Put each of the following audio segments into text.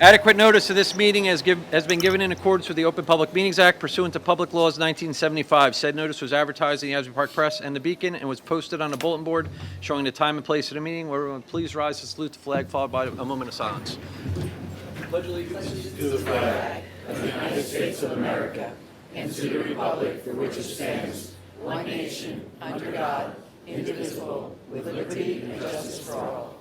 Adequate notice of this meeting has been given in accordance with the Open Public Meetings Act pursuant to Public Laws 1975. Said notice was advertised in the Asbury Park Press and the Beacon and was posted on a bulletin board showing the time and place of the meeting. Will everyone please rise to salute the flag, followed by a moment of silence. Pledge allegiance to the flag of the United States of America and to the republic for which it stands, one nation, under God, indivisible, with liberty and justice for all.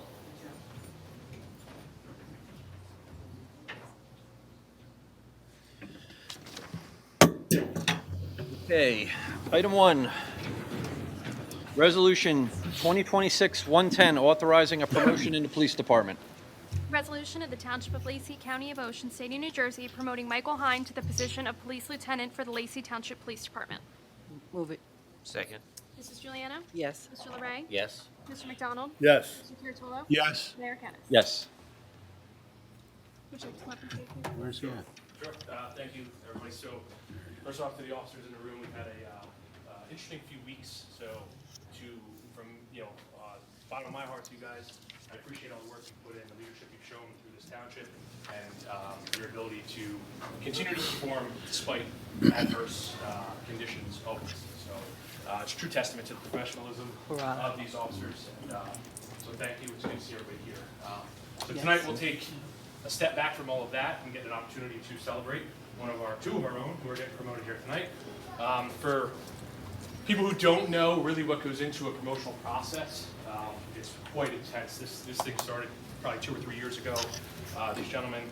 Okay, item 1, Resolution 2026-110, authorizing a promotion in the police department. Resolution of the Township of Lacey, County of Ocean, State of New Jersey, promoting Michael Hine to the position of Police Lieutenant for the Lacey Township Police Department. Move it. Second. Mrs. Juliana? Yes. Mr. LeRae? Yes. Mr. McDonald? Yes. Mr. Curatolo? Yes. Mayor Kennas? Yes. Would you like to come up and say a few? Where's he at? Sure. Thank you, everybody. So, first off, to the officers in the room, we've had a interesting few weeks. So, from bottom of my heart to you guys, I appreciate all the work you put in, the leadership you've shown through this township, and your ability to continue to perform despite adverse conditions always. So, it's a true testament to the professionalism of these officers. And so, thank you. It's good to see everybody here. So tonight we'll take a step back from all of that and get an opportunity to celebrate two of our own who are getting promoted here tonight. For people who don't know really what goes into a promotional process, it's quite intense. This thing started probably 2 or 3 years ago. These gentlemen,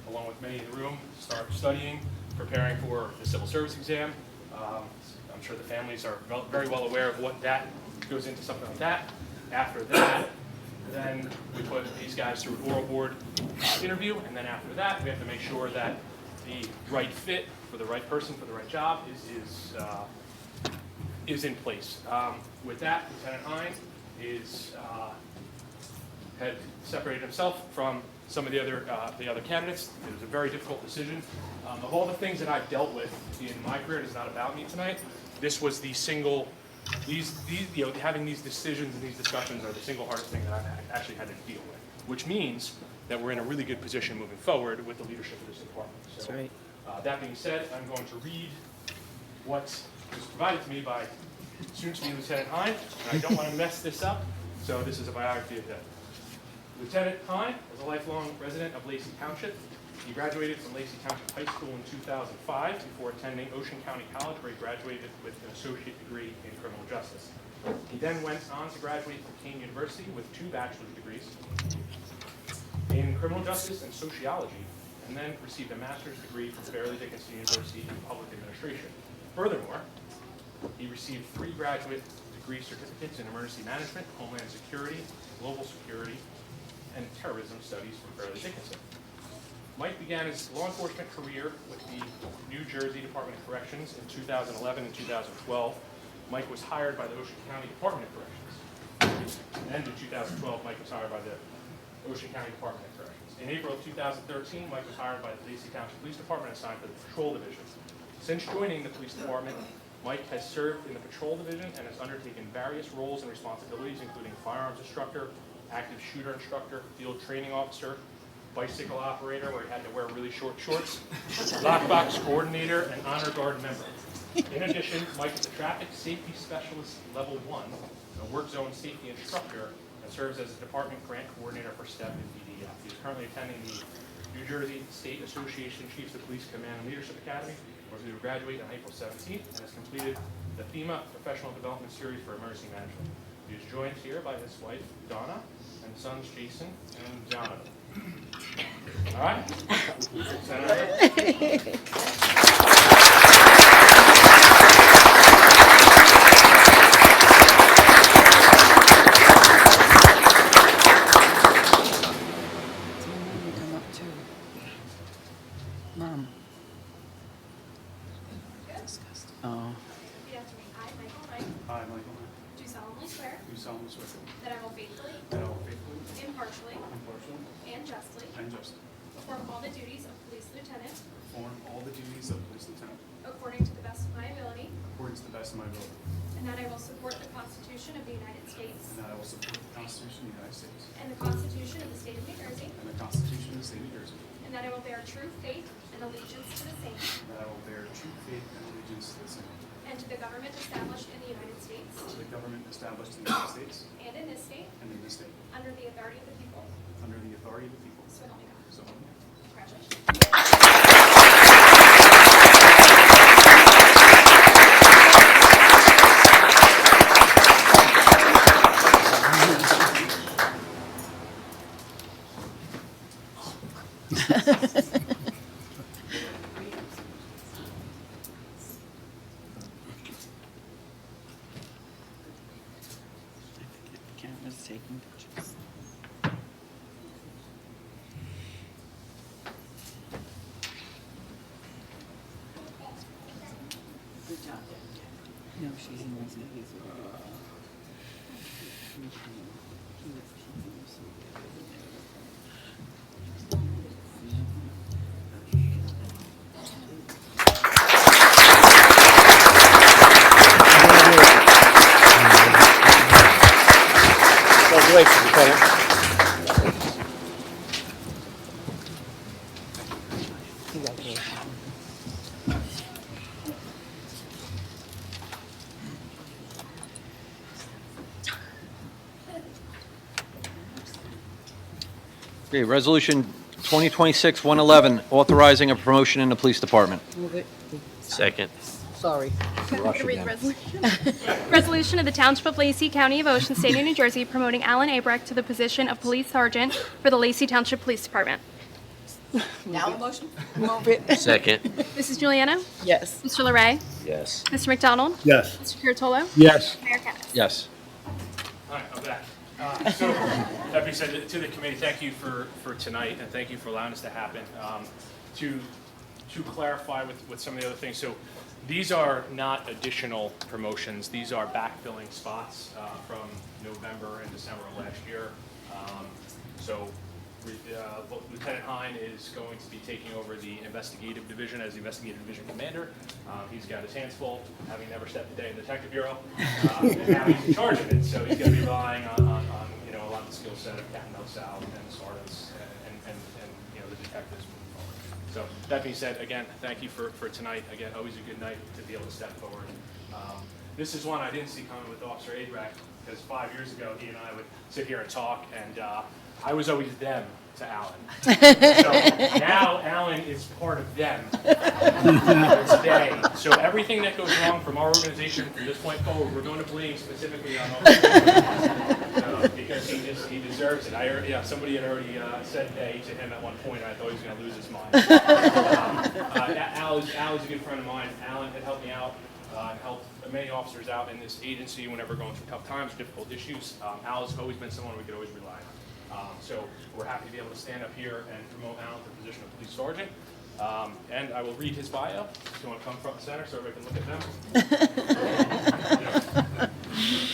along with many in the room, start studying, preparing for the civil service exam. I'm sure the families are very well aware of what that goes into something like that. After that, then we put these guys through an oral board interview, and then after that, we have to make sure that the right fit for the right person for the right job is in place. With that, Lieutenant Hine had separated himself from some of the other candidates. It was a very difficult decision. Of all the things that I've dealt with in my career, it is not about me tonight. This was the single. Having these decisions and these discussions are the single hardest thing that I've actually had to deal with, which means that we're in a really good position moving forward with the leadership of this department. So, That's right. That being said, I'm going to read what was provided to me by soon-to-be Lieutenant Hine, and I don't want to mess this up, so this is a biography of him. Lieutenant Hine is a lifelong resident of Lacey Township. He graduated from Lacey Township High School in 2005 before attending Ocean County College, where he graduated with an associate degree in criminal justice. He then went on to graduate from Kean University with 2 bachelor's degrees in criminal justice and sociology, and then received a master's degree from Fairleigh Dickinson University in public administration. Furthermore, he received 3 graduate degree certificates in emergency management, homeland security, global security, and terrorism studies from Fairleigh Dickinson. Mike began his law enforcement career with the New Jersey Department of Corrections in 2011 and 2012. Mike was hired by the Ocean County Department of Corrections. And in 2012, Mike was hired by the Ocean County Department of Corrections. In April of 2013, Mike was hired by the Lacey Township Police Department and assigned to the Patrol Division. Since joining the police department, Mike has served in the Patrol Division and has undertaken various roles and responsibilities, including firearms instructor, active shooter instructor, field training officer, bicycle operator, where he had to wear really short shorts, lockbox coordinator, and honor guard member. In addition, Mike is a traffic safety specialist level 1, a work zone safety instructor, and serves as a department grant coordinator for STEP and DDF. He is currently attending the New Jersey State Association Chiefs of Police Command and Leadership Academy, where he will graduate on April 17th, and has completed the FEMA Professional Development Series for Emergency Management. He is joined here by his wife, Donna, and sons, Jason and Jonathan. All right? Come up too. Mom. Oh. Repeat after me. I, Michael Hine, Hi, Michael. do solemnly swear Do solemnly swear that I will faithfully, that I will faithfully, impartially, impartially, and justly and justly perform all the duties of Police Lieutenant perform all the duties of Police Lieutenant according to the best of my ability, according to the best of my ability, and that I will support the Constitution of the United States and that I will support the Constitution of the United States and the Constitution of the State of New Jersey, and the Constitution of the State of New Jersey, and that I will bear true faith and allegiance to the same and that I will bear true faith and allegiance to the same, and to the government established in the United States to the government established in the United States and in this state and in this state, under the authority of the people. under the authority of the people. So help me God. So help me God. Congratulations. The camera's taking pictures. Good job. No, she's in Las Vegas. Congratulations, Lieutenant. Okay, Resolution 2026-111, authorizing a promotion in the police department. Move it. Second. Sorry. I'm going to read the resolution. Resolution of the Township of Lacey, County of Ocean, State of New Jersey, promoting Alan Abrecht to the position of Police Sergeant for the Lacey Township Police Department. Now a motion? Move it. Second. Mrs. Juliana? Yes. Mr. Larray? Yes. Mr. McDonald? Yes. Mr. Curatolo? Yes. Mayor Kennas. Yes. All right, I'm back. So, that being said, to the committee, thank you for tonight, and thank you for allowing this to happen. To clarify with some of the other things, so these are not additional promotions. These are backfilling spots from November and December of last year. So Lieutenant Hine is going to be taking over the investigative division as the investigative division commander. He's got his hands full, having never stepped a day in the detective bureau, and now he's in charge of it. So he's going to be relying on a lot of the skill set of Captain Sal and the sergeants and the detectives moving forward. So that being said, again, thank you for tonight. Again, always a good night to be able to step forward. This is one I didn't see coming with Officer Abrecht, because 5 years ago he and I would sit here and talk, and I was always them to Alan. So now Alan is part of them today. So everything that goes wrong from our organization from this point forward, we're going to blame specifically on Officer because he deserves it. Somebody had already said nay to him at one point, and I thought he was going to lose his mind. Al is a good friend of mine. Alan had helped me out and helped many officers out in this agency whenever going through tough times, difficult issues. Al has always been someone we could always rely on. So we're happy to be able to stand up here and promote Alan to the position of police sergeant. And I will read his bio, if you want to come front and center so everybody can look at them.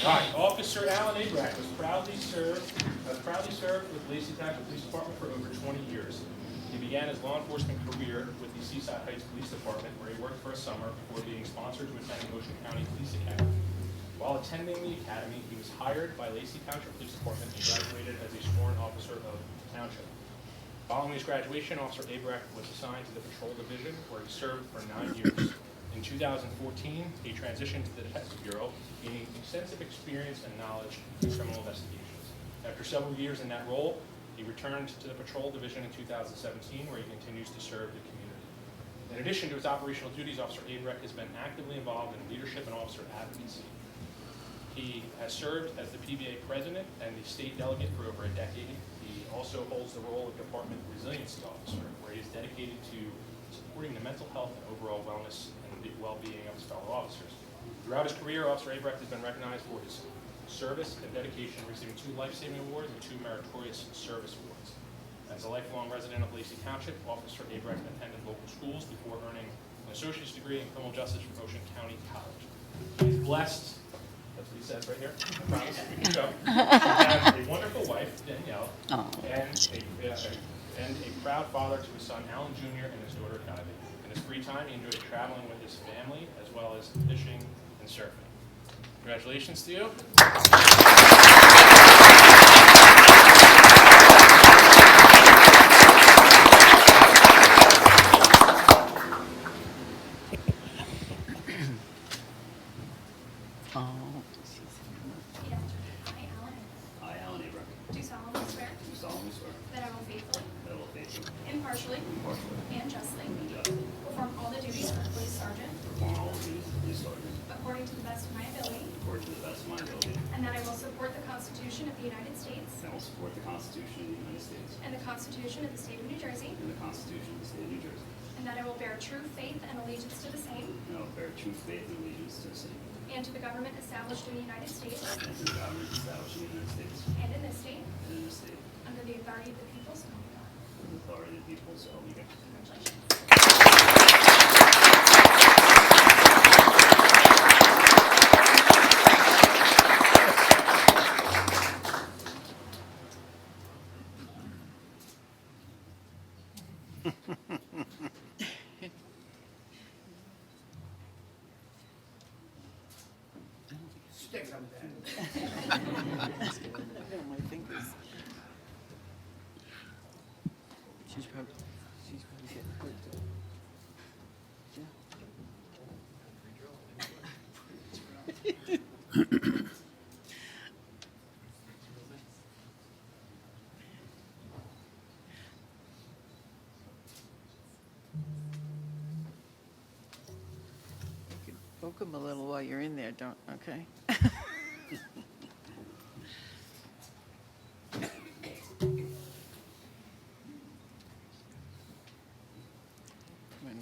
All right, Officer Alan Abrecht has proudly served with Lacey Township Police Department for over 20 years. He began his law enforcement career with the Seaside Heights Police Department, where he worked for a summer before being sponsored to attend Ocean County Police Academy. While attending the academy, he was hired by Lacey Township Police Department and graduated as a sworn officer of the township. Following his graduation, Officer Abrecht was assigned to the Patrol Division, where he served for 9 years. In 2014, he transitioned to the Detective Bureau, gaining extensive experience and knowledge in criminal investigations. After several years in that role, he returned to the Patrol Division in 2017, where he continues to serve the community. In addition to his operational duties, Officer Abrecht has been actively involved in leadership and officer advocacy. He has served as the PBA president and the state delegate for over a decade. He also holds the role of Department Resiliency Officer, where he is dedicated to supporting the mental health and overall wellness and well-being of his fellow officers. Throughout his career, Officer Abrecht has been recognized for his service and dedication, receiving 2 life-saving awards and 2 meritorious service awards. As a lifelong resident of Lacey Township, Officer Abrecht attended local schools before earning an associate's degree in criminal justice from Ocean County College. He is blessed, that's what he says right here, I promise, we can go. He has a wonderful wife, Danielle, and a proud father to his son, Alan Jr., and his daughter, Kylie. In In his free time, he enjoys traveling with his family as well as fishing and surfing. Congratulations to you. Oh, I, Alan Abram, Do solemnly swear do solemnly swear that I will faithfully, that I will faithfully, impartially, impartially, and justly and justly perform all the duties of police sergeant perform all the duties of police sergeant according to the best of my ability, according to the best of my ability, and that I will support the Constitution of the United States and I will support the Constitution of the United States and the Constitution of the State of New Jersey, and the Constitution of the State of New Jersey, and that I will bear true faith and allegiance to the same and I will bear true faith and allegiance to the same, and to the government established in the United States and to the government established in the United States and in this state and in this state, under the authority of the people, so help me God. with the authority of the people, so help me God. Congratulations. no, my fingers. She's probably getting hurt too. Yeah. You can poke them a little while you're in there, don't, okay? Come on.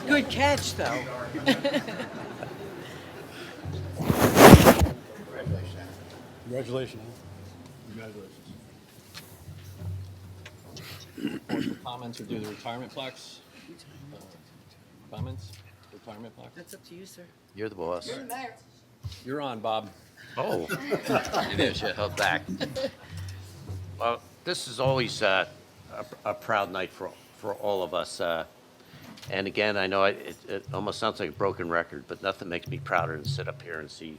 Good catch, though. Congratulations. Comments or do the retirement plaques? Comments? Retirement plaques? That's up to you, sir. You're the boss. You're on, Bob. Oh, it is, you held back. Well, this is always a proud night for all of us. And again, I know it almost sounds like a broken record, but nothing makes me prouder than sit up here and see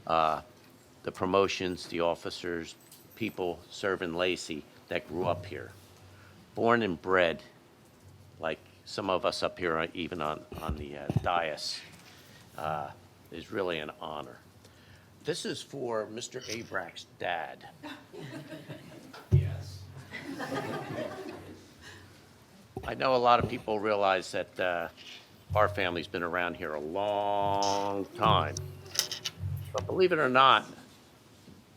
the promotions, the officers, people serving Lacey that grew up here. Born and bred, like some of us up here, even on the dais, is really an honor. This is for Mr. Abrack's dad. Yes. I know a lot of people realize that our family's been around here a long time. But believe it or not,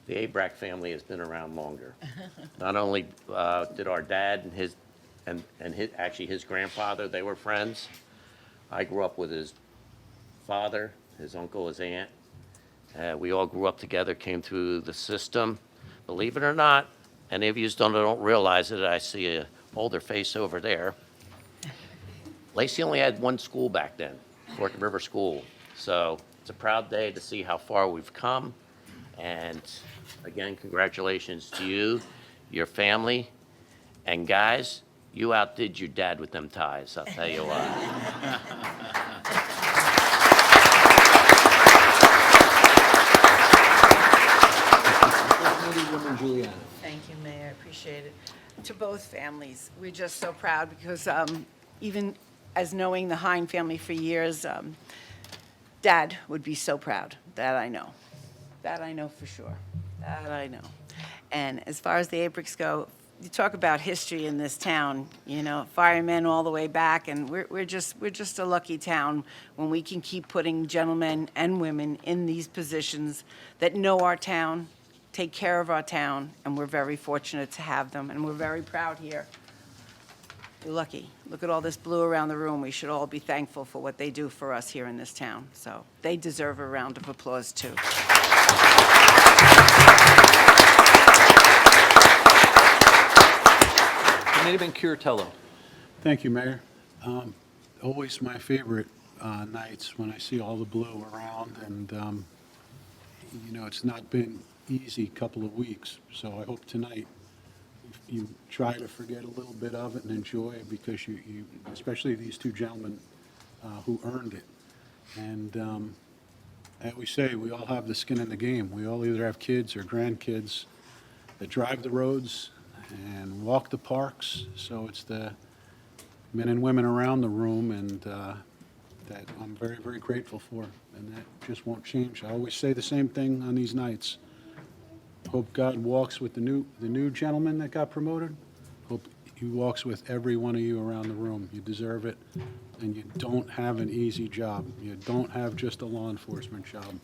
the Abrack family has been around longer. Not only did our dad and his grandfather, they were friends. I grew up with his father, his uncle, his aunt. We all grew up together, came through the system. Believe it or not, any of you don't realize it, I see a older face over there. Lacey only had one school back then, Forked River School. So it's a proud day to see how far we've come. And again, congratulations to you, your family. And guys, you outdid your dad with them ties, I'll tell you what. Woman Juliana. Thank you, Mayor, I appreciate it. To both families, we're just so proud because even as knowing the Hine family for years, Dad would be so proud. That I know. That I know for sure. That I know. And as far as the Abricks go, you talk about history in this town, you know, firemen all the way back, and we're just a lucky town when we can keep putting gentlemen and women in these positions that know our town, take care of our town, and we're very fortunate to have them, and we're very proud here. We're lucky. Look at all this blue around the room. We should all be thankful for what they do for us here in this town. So they deserve a round of applause, too. Committeeman Curatello. Thank you, Mayor. Always my favorite nights when I see all the blue around, and it's not been easy couple of weeks, so I hope tonight you try to forget a little bit of it and enjoy it, because you especially these two gentlemen who earned it. And as we say, we all have the skin in the game. We all either have kids or grandkids that drive the roads and walk the parks, so it's the men and women around the room, and that I'm very, very grateful for, and that just won't change. I always say the same thing on these nights. Hope God walks with the new gentleman that got promoted. Hope he walks with every one of you around the room. You deserve it, and you don't have an easy job. You don't have just a law enforcement job.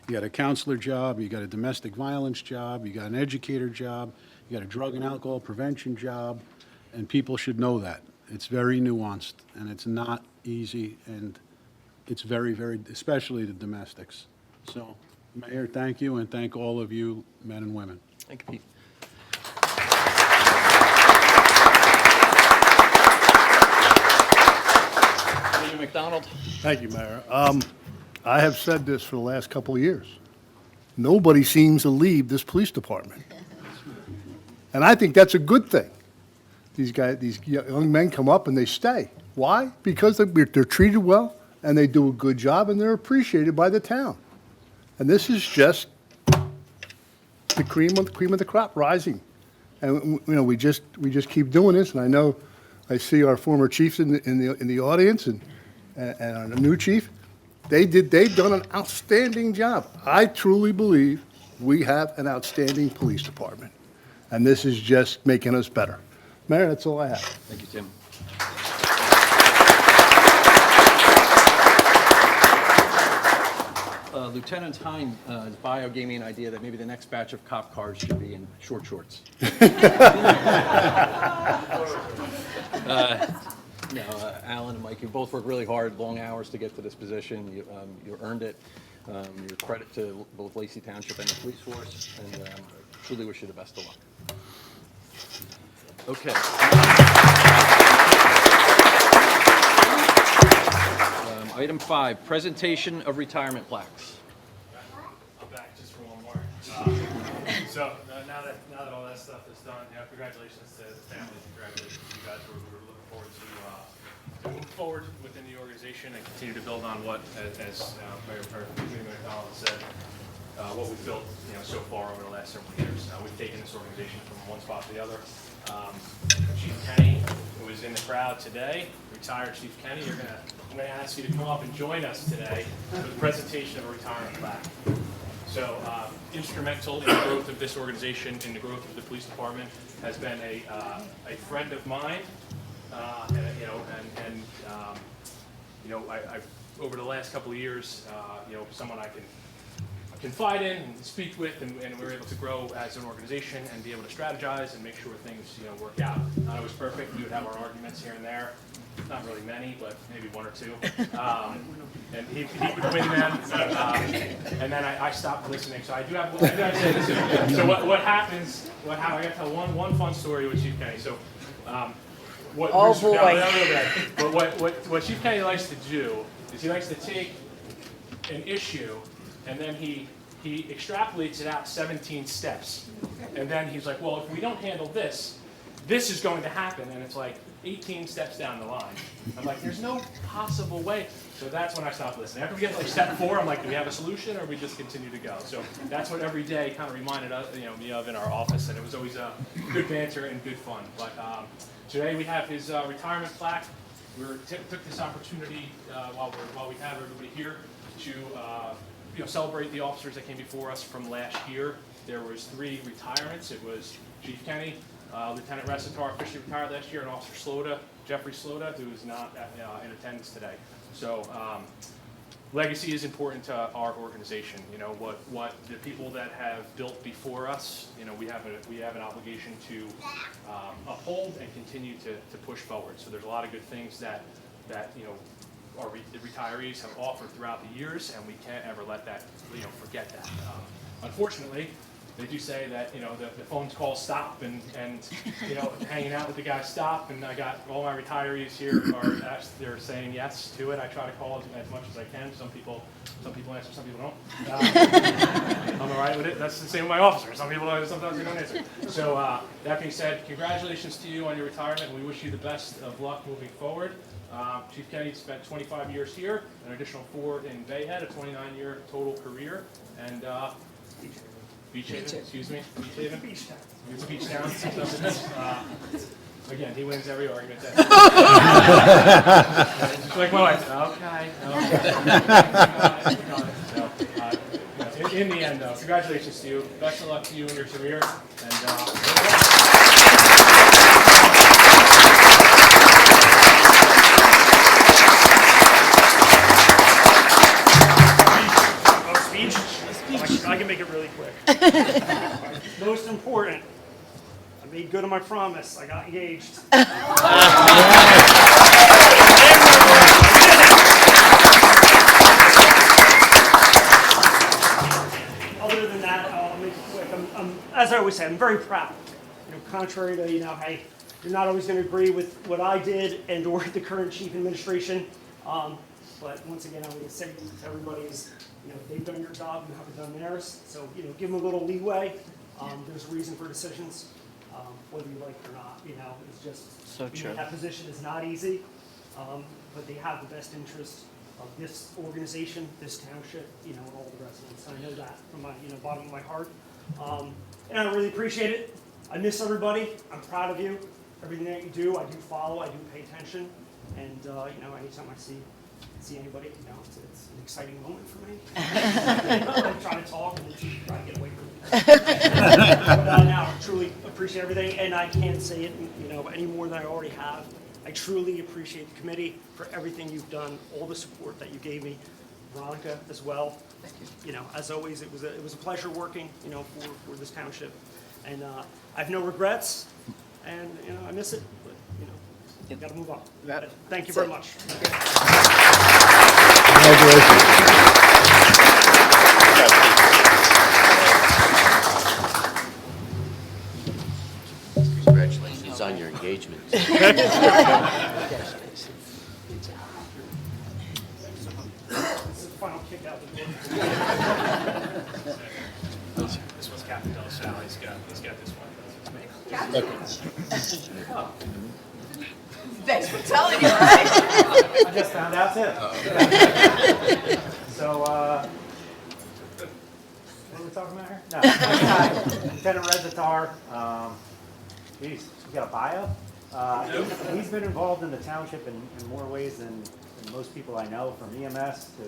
You got a counselor job, you got a domestic violence job, you got an educator job, you got a drug and alcohol prevention job, and people should know that. It's very nuanced, and it's not easy, and it's very, very, especially the domestics. So, Mayor, thank you, and thank all of you, men and women. Thank you, Pete. William McDonald. Thank you, Mayor. I have said this for the last couple of years. Nobody seems to leave this police department. And I think that's a good thing. These young men come up and they stay. Why? Because they're treated well, and they do a good job, and they're appreciated by the town. And this is just the cream of the crop rising. And, we just keep doing this, and I know, I see our former chiefs in the audience, and our new chief. They've done an outstanding job. I truly believe we have an outstanding police department, and this is just making us better. Mayor, that's all I have. Thank you, Tim. Lieutenant Hine, his bio gave me an idea that maybe the next batch of cop cars should be in short shorts. Alan and Mike, you both worked really hard, long hours to get to this position. You earned it. Your credit to both Lacey Township and the police force, and truly wish you the best of luck. Okay. Item 5, presentation of retirement plaques. I'm back just for one more. So now that all that stuff is done, congratulations to the family. Congratulations to you guys. We're looking forward to move forward within the organization and continue to build on what, as Mayor McDonald said, what we've built, so far over the last several years. We've taken this organization from one spot to the other. Chief Kenny, who is in the crowd today, retired Chief Kenny, I'm going to ask you to come up and join us today for the presentation of a retirement plaque. So, instrumental in the growth of this organization, in the growth of the police department, has been a friend of mine, I've over the last couple of years, someone I can confide in and speak with, and we're able to grow as an organization and be able to strategize and make sure things work out. Not always perfect. We would have our arguments here and there. Not really many, but maybe one or two. And he would win them, and then I stopped listening. So I do have to say this. So what happens? I got to tell one fun story with Chief Kenny. So. What Chief Kenny likes to do is he likes to take an issue and then he extrapolates it out 17 steps. And then he's like, well, if we don't handle this, this is going to happen. And it's like 18 steps down the line. I'm like, there's no possible way. So that's when I stopped listening. After we get to like step 4, I'm like, do we have a solution or we just continue to go? So that's what every day kind of reminded us, me of in our office. And it was always good banter and good fun. But today we have his retirement plaque. We took this opportunity while we have everybody here to celebrate the officers that came before us from last year. There was 3 retirements. It was Chief Kenny, Lieutenant Resitar officially retired last year, and Officer Slota, Jeffrey Slota, who is not in attendance today. So legacy is important to our organization. What the people that have built before us, we have an obligation to uphold and continue to push forward. So there's a lot of good things that the retirees have offered throughout the years, and we can't ever let that forget that. Unfortunately, They do say that, you know, the phone calls stop and, you know, hanging out with the guys stop, and I got all my retirees here they're saying yes to it. I try to call as much as I can. Some people answer, some people don't. I'm all right with it. That's the same with my officers. Some people sometimes they don't answer. So that being said, congratulations to you on your retirement, and we wish you the best of luck moving forward. Chief Kenny spent 25 years here, an additional 4 in Bayhead, a 29-year total career, and Beach Haven, excuse me, Beach Haven. Beach Town. It's Beach Town. Again, he wins every argument. Just like my wife. Okay. So, in the end, though, congratulations to you. Best of luck to you in your career. And I can make it really quick. Most important, I made good on my promise. I got engaged. Other than that, I'll make it quick. As I always say, I'm very proud. You know, contrary to, you know, hey, you're not always going to agree with what I did and or the current chief administration. But once again, I'm going to say to everybody is, you know, they've done your job, you haven't done theirs. So, you know, give them a little leeway. There's a reason for decisions, whether you like it or not. You know, it's just So true. That position is not easy, but they have the best interest of this organization, this township, you know, and all the residents. I know that from my, you know, bottom of my heart, and I really appreciate it. I miss everybody. I'm proud of you. Everything that you do, I do follow. I do pay attention, and you know, anytime I see anybody, you know, it's an exciting moment for me. I'm trying to talk and then she's trying to get away from me. But now, I truly appreciate everything, and I can't say it, you know, any more than I already have. I truly appreciate the committee for everything you've done, all the support that you gave me, Veronica as well. Thank you. You know, as always, it was a pleasure working, you know, for this township, and I have no regrets, and you know, I miss it, but you know, you got to move on. Yep. Thank you very much. Congratulations on your engagement. This is the final kick out the door. this was Captain Del Sal. He's got this one. Thanks for telling me, right? I just found out too. So, what are we talking about here? No. Lieutenant Red Zatar, geez, you got a bio? He's been involved in the township in more ways than most people I know, from EMS to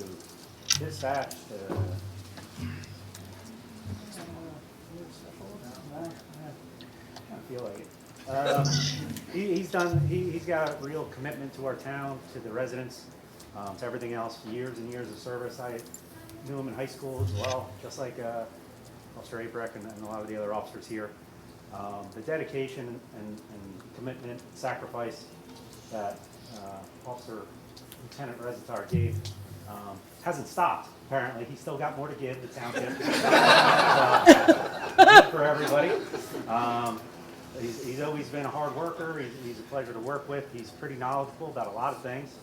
dispatch to... I feel like it. He's got a real commitment to our town, to the residents, to everything else. Years and years of service. I knew him in high school as well, just like Officer Abrecht and a lot of the other officers here. The dedication and commitment, sacrifice that Officer Lieutenant Rezatar gave hasn't stopped. Apparently, he's still got more to give the township. For everybody. He's always been a hard worker. He's a pleasure to work with. He's pretty knowledgeable about a lot of things,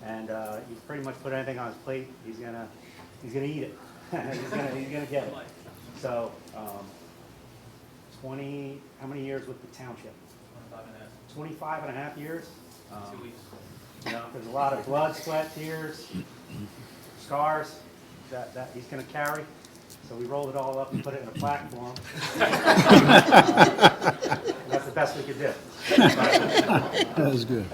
and he's pretty much put anything on his plate. He's gonna eat it. he's gonna get it. So, 20. How many years with the township? 25 and a half years. 2 weeks. You know, there's a lot of blood, sweat, tears, scars that he's gonna carry. So we rolled it all up and put it in a plaque for him. That's the best we could do. That was good.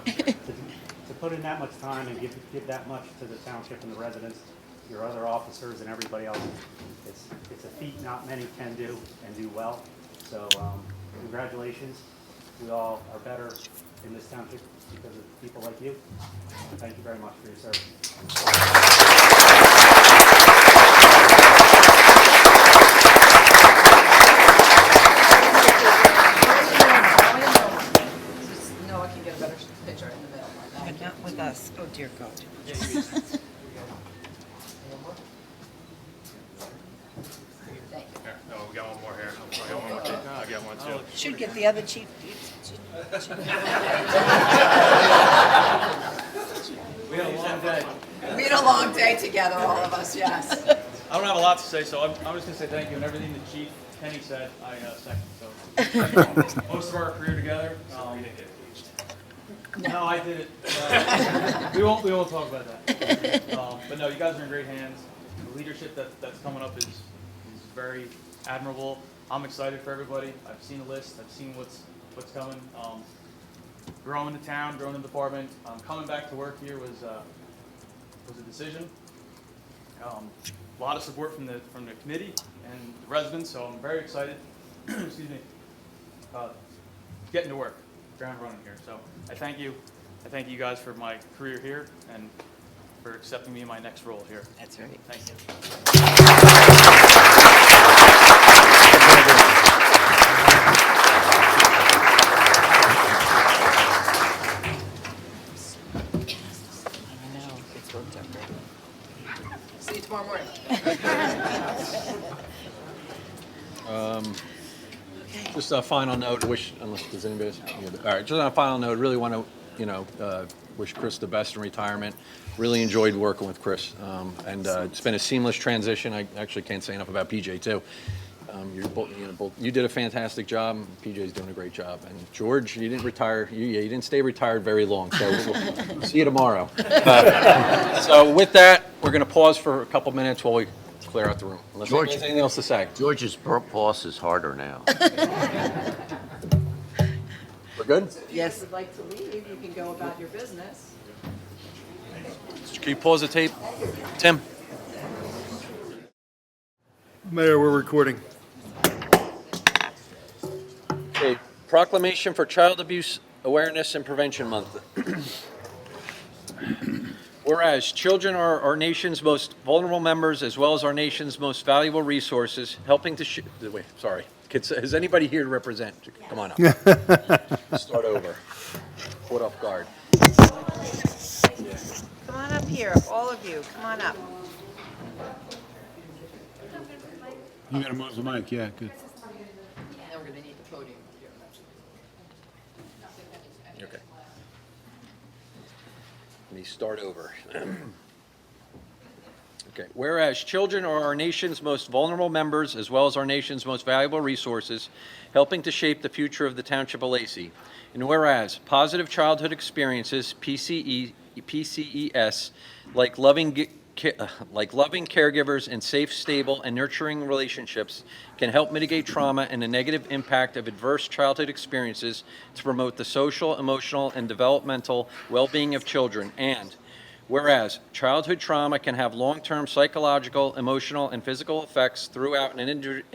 To put in that much time and give that much to the township and the residents, your other officers and everybody else, it's a feat not many can do and do well. So congratulations. We all are better in this township because of people like you. Thank you very much for your service. Noah can get a better picture in the middle. And not with us. Oh, dear God. Here, no, we got Should get the other chief. We had a long day. We had a long day together, all of us, yes. I don't have a lot to say, so I'm just going to say thank you, and everything that Chief Kenny said, I second. So most of our career together. No, I did it. We won't talk about that. But no, you guys are in great hands. The leadership that's coming up is very admirable. I'm excited for everybody. I've seen the list. I've seen what's coming. Growing the town, growing the department. Coming back to work here was a decision. A lot of support from the committee and the residents, so I'm very excited. Excuse me. Getting to work, ground running here. So I thank you. I thank you guys for my career here and for accepting me in my next role here. That's right. Thank you. I know, it's worked out great. See you tomorrow morning. Just a final note, unless there's anybody else. All right, just on a final note, really want to, wish Chris the best in retirement. Really enjoyed working with Chris, and it's been a seamless transition. I actually can't say enough about PJ too. You did a fantastic job. PJ's doing a great job, and George, you didn't retire. You didn't stay retired very long. So we'll see you tomorrow. So with that, we're going to pause for a couple minutes while we clear out the room. Unless George- there's anything else to say. George's boss is harder now. We're good. Yes. If you would like to leave, you can go about your business. Can you pause the tape, Tim? Mayor, we're recording. Okay, proclamation for Child Abuse Awareness and Prevention Month. Whereas children are our nation's most vulnerable members as well as our nation's most valuable resources, helping to is anybody here to represent? Come on up. Start over. Caught off guard. Come on up here, all of you, come on up. You gotta move the mic, yeah, good. Now we're gonna need the podium. Okay. Let me start over. Okay. Whereas children are our nation's most vulnerable members as well as our nation's most valuable resources, helping to shape the future of the Township of Lacey. And whereas positive childhood experiences, PCES, like loving caregivers and safe, stable, and nurturing relationships can help mitigate trauma and the negative impact of adverse childhood experiences to promote the social, emotional, and developmental well-being of children. And whereas childhood trauma can have long-term psychological, emotional, and physical effects throughout an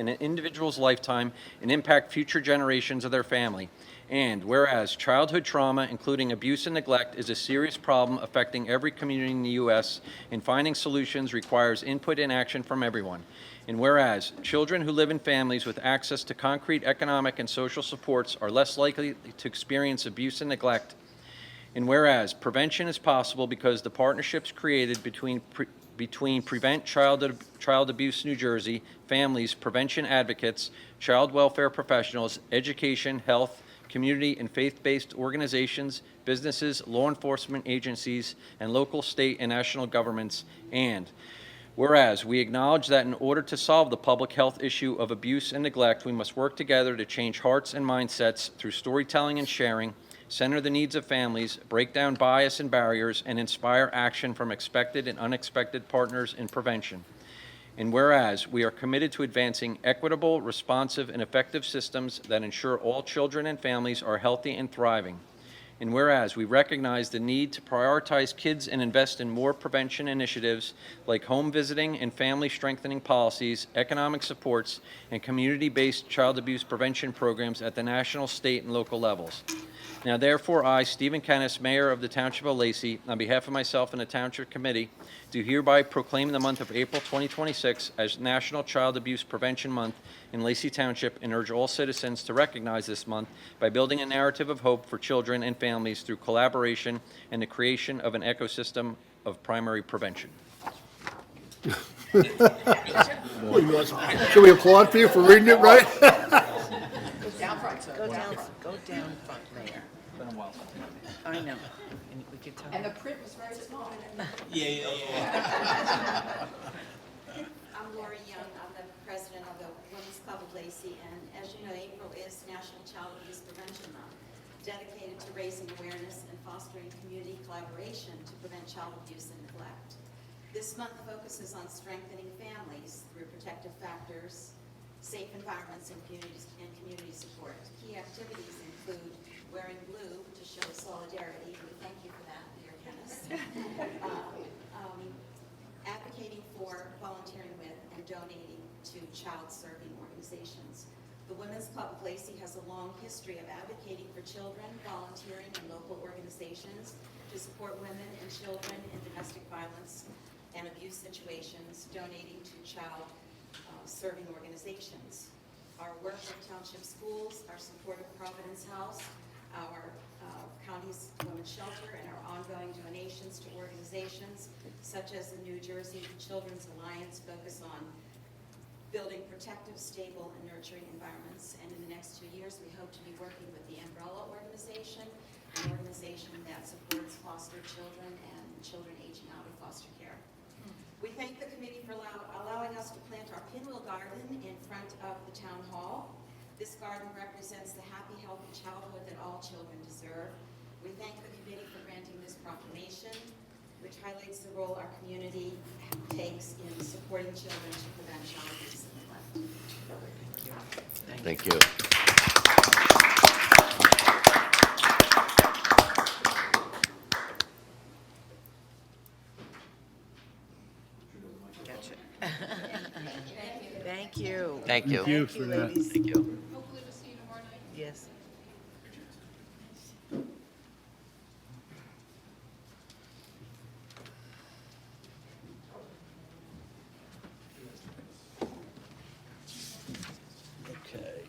individual's lifetime and impact future generations of their family. And whereas childhood trauma, including abuse and neglect, is a serious problem affecting every community in the U.S., and finding solutions requires input and action from everyone. And whereas children who live in families with access to concrete economic and social supports are less likely to experience abuse and neglect. And whereas prevention is possible because the partnerships created between Prevent Child Abuse New Jersey, families, prevention advocates, child welfare professionals, education, health, community and faith-based organizations, businesses, law enforcement agencies, and local, state, and national governments. And whereas we acknowledge that in order to solve the public health issue of abuse and neglect, we must work together to change hearts and mindsets through storytelling and sharing, center the needs of families, break down bias and barriers, and inspire action from expected and unexpected partners in prevention. And whereas we are committed to advancing equitable, responsive, and effective systems that ensure all children and families are healthy and thriving. And whereas we recognize the need to prioritize kids and invest in more prevention initiatives like home visiting and family strengthening policies, economic supports, and community-based child abuse prevention programs at the national, state, and local levels. Now therefore, I, Stephen Kennis, Mayor of the Township of Lacey, on behalf of myself and the Township Committee, do hereby proclaim the month of April 2026 as National Child Abuse Prevention Month in Lacey Township and urge all citizens to recognize this month by building a narrative of hope for children and families through collaboration and the creation of an ecosystem of primary prevention. Should we applaud for you for reading it right? Down front, Go down front, Mayor. Been a while. I know. And we could tell. And the print was very small. I'm Lori Young. I'm the president of the Women's Club of Lacey, and as you know, April is National Child Abuse Prevention Month, dedicated to raising awareness and fostering community collaboration to prevent child abuse and neglect. This month focuses on strengthening families through protective factors, safe environments, and community support. Key activities include wearing blue to show solidarity. We thank you for that, Mayor Kennis. Advocating for, volunteering with, and donating to child-serving organizations. The Women's Club of Lacey has a long history of advocating for children, volunteering in local organizations to support women and children in domestic violence and abuse situations, donating to child-serving organizations. Our work with township schools, our support of Providence House, our county's women's shelter, and our ongoing donations to organizations such as the New Jersey Children's Alliance focus on building protective, stable, and nurturing environments. And in the next 2 years, we hope to be working with the Umbrella Organization, an organization that supports foster children and children aging out of foster care. We thank the committee for allowing us to plant our pinwheel garden in front of the town hall. This garden represents the happy, healthy childhood that all children deserve. We thank the committee for granting this proclamation, which highlights the role our community takes in supporting children to prevent child abuse and neglect. Thank you. Gotcha. Thank you. Thank you. Thank you for that. ladies. Thank you. Yes. Okay.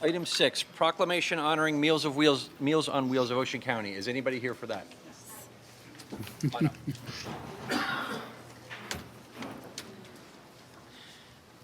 Item 6, proclamation honoring Meals on Wheels of Ocean County. Is anybody here for that? Why not?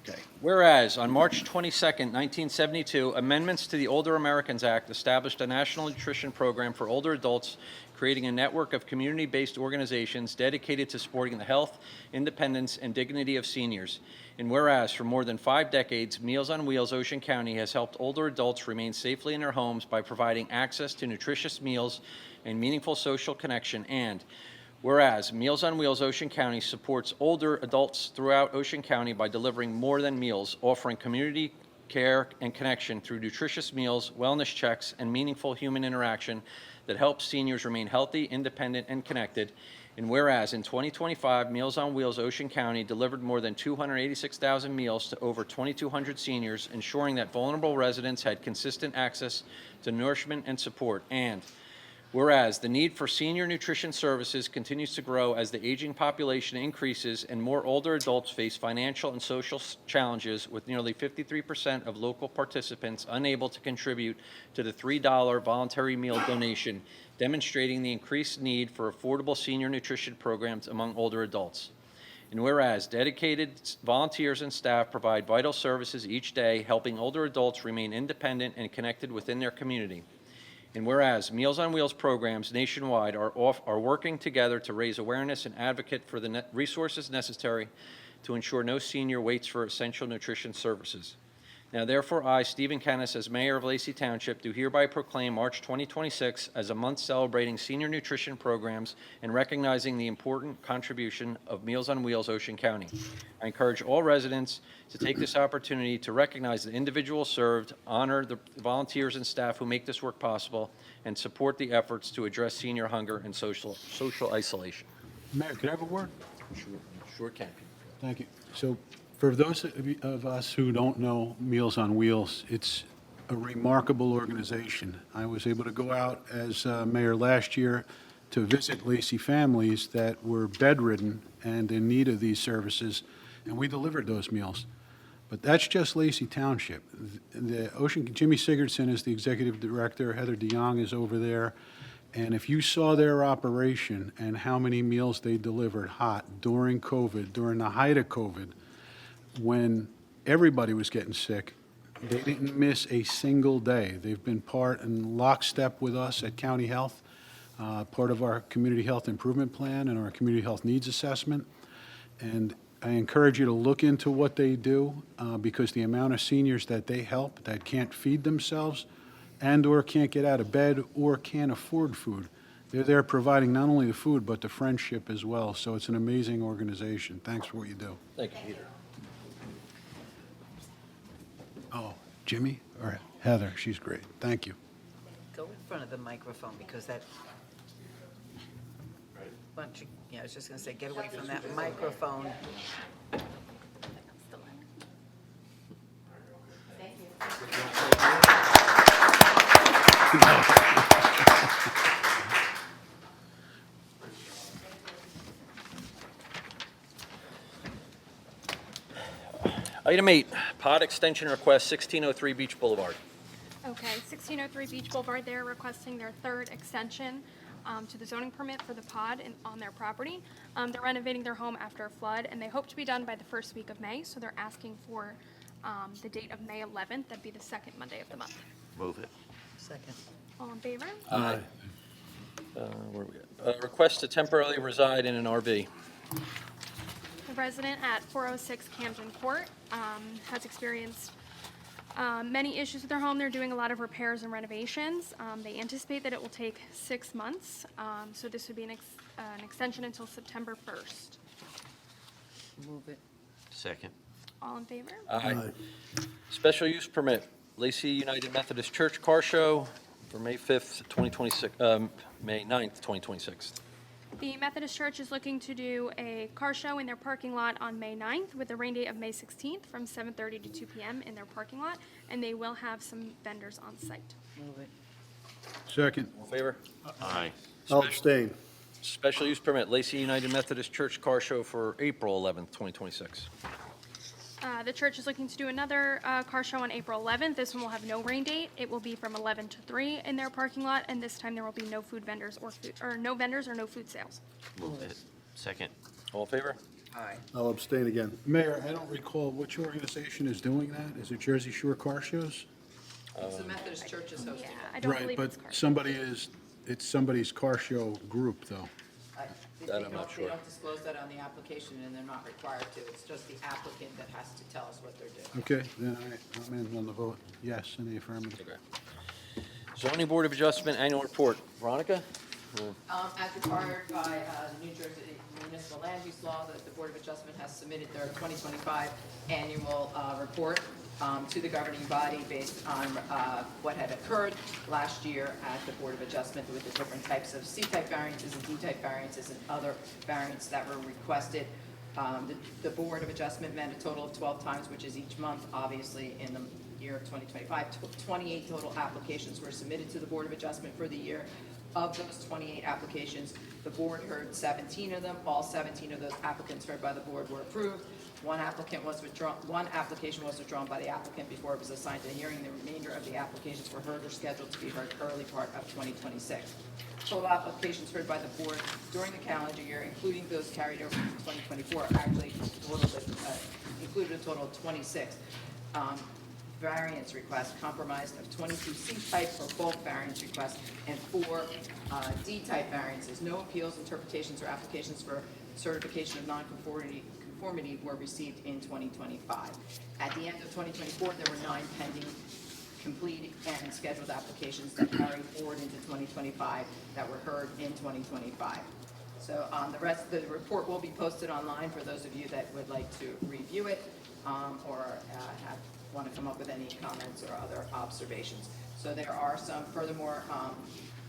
Okay. Whereas on March 22nd, 1972, amendments to the Older Americans Act established a national nutrition program for older adults, creating a network of community-based organizations dedicated to supporting the health, independence, and dignity of seniors. And whereas for more than 5 decades, Meals on Wheels Ocean County has helped older adults remain safely in their homes by providing access to nutritious meals and meaningful social connection. And whereas Meals on Wheels Ocean County supports older adults throughout Ocean County by delivering more than meals, offering community care and connection through nutritious meals, wellness checks, and meaningful human interaction that helps seniors remain healthy, independent, and connected. And whereas in 2025, Meals on Wheels Ocean County delivered more than 286,000 meals to over 2,200 seniors, ensuring that vulnerable residents had consistent access to nourishment and support. And whereas the need for senior nutrition services continues to grow as the aging population increases and more older adults face financial and social challenges, with nearly 53% of local participants unable to contribute to the $3 voluntary meal donation, demonstrating the increased need for affordable senior nutrition programs among older adults. And whereas dedicated volunteers and staff provide vital services each day, helping older adults remain independent and connected within their community. And whereas Meals on Wheels programs nationwide are working together to raise awareness and advocate for the resources necessary to ensure no senior waits for essential nutrition services. Now therefore, I, Stephen Kennis, as Mayor of Lacey Township, do hereby proclaim March 2026 as a month celebrating senior nutrition programs and recognizing the important contribution of Meals on Wheels Ocean County. I encourage all residents to take this opportunity to recognize the individuals served, honor the volunteers and staff who make this work possible, and support the efforts to address senior hunger and social isolation. Mayor, could I have a word? Sure can. Thank you. So for those of us who don't know Meals on Wheels, it's a remarkable organization. I was able to go out as mayor last year to visit Lacey families that were bedridden and in need of these services, and we delivered those meals. But that's just Lacey Township. Jimmy Sigurdson is the executive director, Heather DeYoung is over there, and if you saw their operation and how many meals they delivered hot during COVID, during the height of COVID, when everybody was getting sick, They didn't miss a single day. They've been part and lockstep with us at County Health, part of our Community Health Improvement Plan and our Community Health Needs Assessment. And I encourage you to look into what they do, because the amount of seniors that they help that can't feed themselves and/or can't get out of bed or can't afford food, they're there providing not only the food, but the friendship as well. So it's an amazing organization. Thanks for what you do. Thank you, Peter. Oh, Jimmy or Heather, she's great. Thank you. Go in front of the microphone because that, bunch of, yeah, I was just going to say, get away from that microphone. Item 8, pod extension request, 1603 Beach Boulevard. Okay, 1603 Beach Boulevard, they're requesting their third extension to the zoning permit for the pod on their property. They're renovating their home after a flood, and they hope to be done by the first week of May, so they're asking for the date of May 11th. That'd be the second Monday of the month. Move it. Second. All in favor? Where are we at? Request to temporarily reside in an RV. The resident at 406 Camden Court has experienced many issues with their home. They're doing a lot of repairs and renovations. They anticipate that it will take 6 months, so this would be an extension until September 1st. Move it. Second. All in favor? Aye. Special use permit, Lacey United Methodist Church Car Show for May 5th, 2026, May 9th, 2026. The Methodist Church is looking to do a car show in their parking lot on May 9th with a rain date of May 16th from 7:30 to 2 p.m. in their parking lot, and they will have some vendors on site. Move it. Second. All in favor? Aye. I'll abstain. Special use permit, Lacey United Methodist Church Car Show for April 11th, 2026. The church is looking to do another car show on April 11th. This one will have no rain date. It will be from 11 to 3 in their parking lot, and this time there will be no food vendors or no vendors or no food sales. Move it. Second. All in favor? Aye. I'll abstain again. Mayor, I don't recall which organization is doing that. Is it Jersey Shore Car Shows? It's the Methodist Church is hosting. Yeah, I don't Right, believe but it's car. it's somebody's car show group, though. That I'm not sure. They don't disclose that on the application, and they're not required to. It's just the applicant that has to tell us what they're doing. Okay, then I'm in on the vote. Yes, in the affirmative. Okay. Zoning Board of Adjustment Annual Report. Veronica? As required by the New Jersey Municipal Land Use Law, the Board of Adjustment has submitted their 2025 annual report to the governing body based on what had occurred last year at the Board of Adjustment with the different types of C-type variances and D-type variances and other variants that were requested. The Board of Adjustment met a total of 12 times, which is each month, obviously, in the year of 2025. 28 total applications were submitted to the Board of Adjustment for the year. Of those 28 applications, the board heard 17 of them. All 17 of those applicants heard by the board were approved. One application was withdrawn by the applicant before it was assigned to a hearing. The remainder of the applications were heard or scheduled to be heard early part of 2026. Total applications heard by the board during the calendar year, including those carried over to 2024, actually included a total of 26. Variance requests comprised of 22 C-type or bulk variance requests and 4 D-type variances. No appeals, interpretations, or applications for certification of nonconformity were received in 2025. At the end of 2024, there were 9 pending complete and scheduled applications that carried forward into 2025 that were heard in 2025. So the rest of the report will be posted online for those of you that would like to review it or want to come up with any comments or other observations. So there are some, furthermore,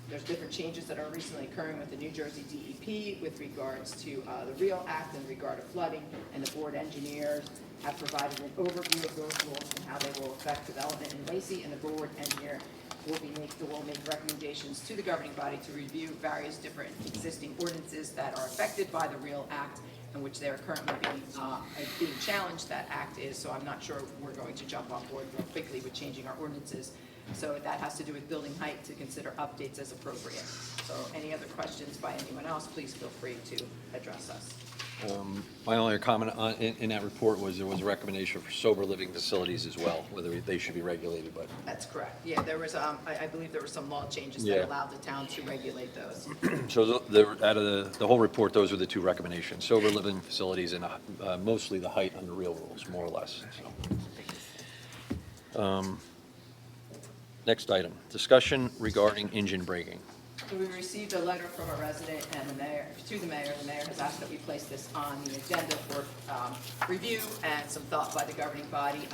there's different changes that are recently occurring with the New Jersey DEP with regards to the REAL Act in regard to flooding, and the board engineers have provided an overview of those rules and how they will affect development in Lacey, and the board engineer will make recommendations to the governing body to review various different existing ordinances that are affected by the REAL Act, in which they are currently being challenged, that act is, so I'm not sure we're going to jump on board real quickly with changing our ordinances. So that has to do with building height, to consider updates as appropriate. So any other questions by anyone else, please feel free to address us. My only comment in that report was there was a recommendation for sober living facilities as well, whether they should be regulated, but That's correct. Yeah, there was, I believe there were some law changes Yeah. that allowed the town to regulate those. so out of the whole report, those were the two recommendations, sober living facilities and mostly the height under real rules, more or less. So. Next item, discussion regarding engine braking. So we received a letter from a resident and the mayor, to the mayor. The mayor has asked that we place this on the agenda for review and some thought by the governing body.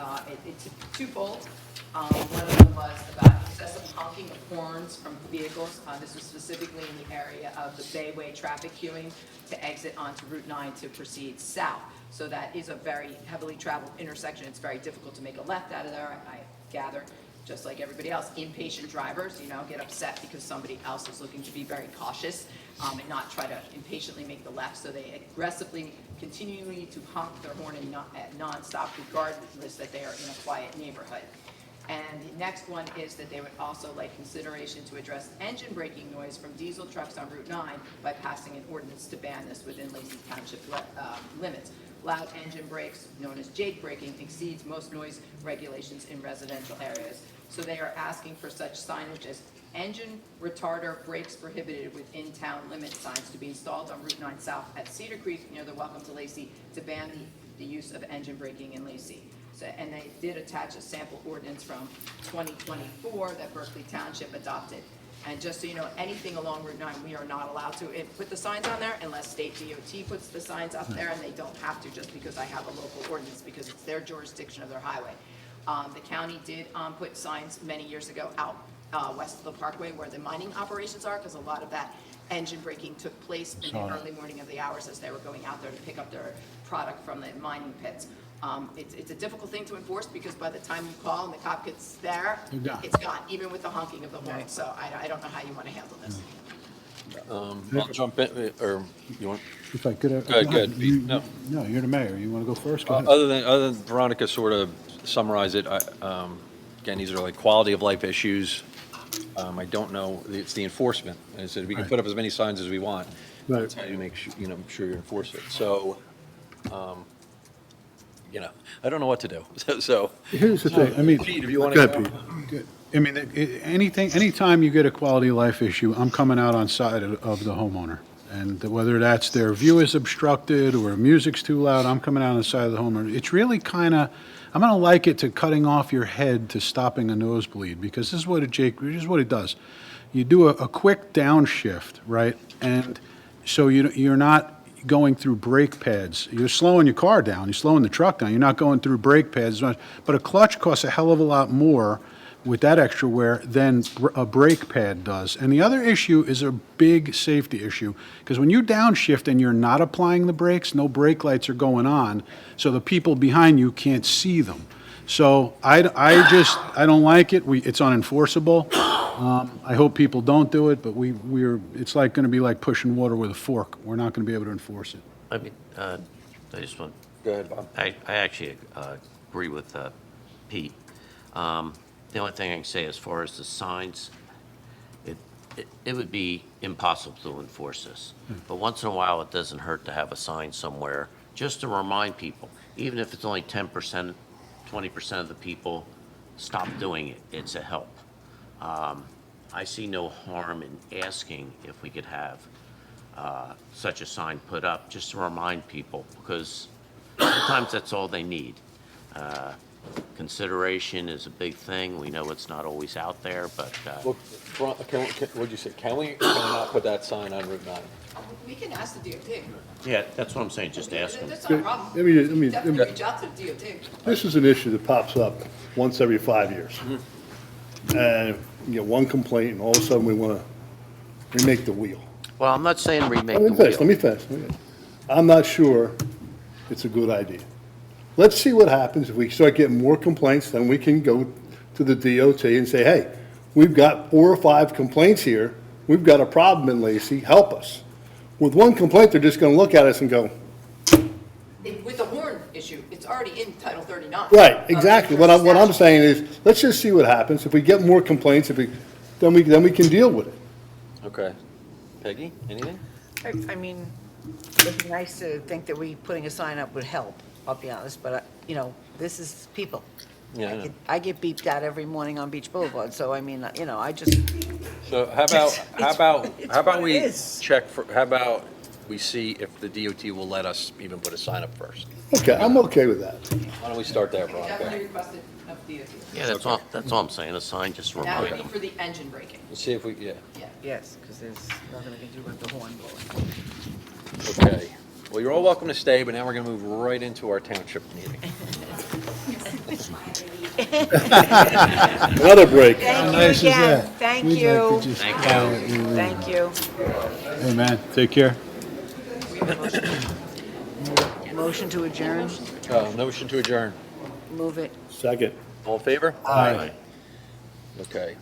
It's twofold. One of them was about excessive honking of horns from vehicles. This was specifically in the area of the Bayway traffic queuing to exit onto Route 9 to proceed south. So that is a very heavily traveled intersection. It's very difficult to make a left out of there, I gather. Just like everybody else, impatient drivers, get upset because somebody else is looking to be very cautious and not try to impatiently make the left. So they aggressively, continually to honk their horn at nonstop, regardless that they are in a quiet neighborhood. And the next one is that they would also like consideration to address engine braking noise from diesel trucks on Route 9 by passing an ordinance to ban this within Lacey Township limits. Loud engine brakes, known as Jake braking, exceeds most noise regulations in residential areas. So they are asking for such signage as engine retarder brakes prohibited within town limit signs to be installed on Route 9 South at Cedar Creek near the Welcome to Lacey to ban the use of engine braking in Lacey. So, and they did attach a sample ordinance from 2024 that Berkeley Township adopted. And just so you know, anything along Route 9, we are not allowed to put the signs on there unless state DOT puts the signs up there, and they don't have to just because I have a local ordinance, because it's their jurisdiction of their highway. The county did put signs many years ago out west of the Parkway where the mining operations are, because a lot of that engine braking took place in the early morning of the hours as they were going out there to pick up their product from the mining pits. It's a difficult thing to enforce because by the time you call and the cop gets there, it's gone, even with the honking of the horn. So I don't know how you want to handle this. I'll jump in, or you want? If I could. Go ahead. No, you're the mayor. You want to go first? Go ahead. Other than Veronica sort of summarized it, again, these are like quality of life issues. I don't know, it's the enforcement. I said, we can put up as many signs as we want. Right. That's how you make sure, sure you enforce it. So, I don't know what to do. So, Here's the thing, I mean. Pete, if you want Go to. ahead, Pete. Good. I mean, anytime you get a quality of life issue, I'm coming out on side of the homeowner. And whether that's their view is obstructed or music's too loud, I'm coming out on the side of the homeowner. It's really kind of, I'm going to like it to cutting off your head to stopping a nosebleed, because this is what it does. You do a quick downshift, right? And so you're not going through brake pads. You're slowing your car down. You're slowing the truck down. You're not going through brake pads as much. But a clutch costs a hell of a lot more with that extra wear than a brake pad does. And the other issue is a big safety issue, because when you downshift and you're not applying the brakes, no brake lights are going on, so the people behind you can't see them. So I don't like it. It's unenforceable. I hope people don't do it, but it's like going to be like pushing water with a fork. We're not going to be able to enforce it. I mean, I just want, Go ahead, Bob. I actually agree with Pete. The only thing I can say as far as the signs, it would be impossible to enforce this. But once in a while, it doesn't hurt to have a sign somewhere, just to remind people, even if it's only 10%, 20% of the people stop doing it, it's a help. I see no harm in asking if we could have such a sign put up, just to remind people, because sometimes that's all they need. Consideration is a big thing. We know it's not always out there, but Well, what'd you say? Can we not put that sign on Route 9? We can ask the DOT. yeah, that's what I'm saying, just ask them. That's not a problem. Let me Definitely reach out to the DOT. This is an issue that pops up once every 5 years. And you get one complaint, and all of a sudden we want to remake the wheel. Well, I'm not saying remake Let the me wheel. finish. I'm not sure it's a good idea. Let's see what happens. If we start getting more complaints, then we can go to the DOT and say, hey, we've got 4 or 5 complaints here. We've got a problem in Lacey. Help us. With one complaint, they're just going to look at us and go, With the horn issue, it's already in Title 39. right, exactly. What I'm saying is, let's just see what happens. If we get more complaints, then we can deal with it. Okay. Peggy, anything? I mean, it'd be nice to think that putting a sign up would help, I'll be honest, but, this is people. Yeah, I know. I get beeped at every morning on Beach Boulevard, so I mean, I just, So how about we what it is. check for, how about we see if the DOT will let us even put a sign up first? Okay, I'm okay with that. Why don't we start there, Definitely Veronica? requested of DOT. Yeah, that's all I'm saying, a sign just That would remind be them. for the engine braking. Let's see if we, yeah, Yeah. yes, because there's nothing I can do with the horn blowing. okay. Well, you're all welcome to stay, but now we're gonna move right into our township meeting. Another break. Thank nice you is again, that? thank We'd like you, to just Thank you. quietly leave. thank you. Hey, man, take care. Motion to adjourn, Motion to adjourn. move it. Second. All in favor? Aye. Okay.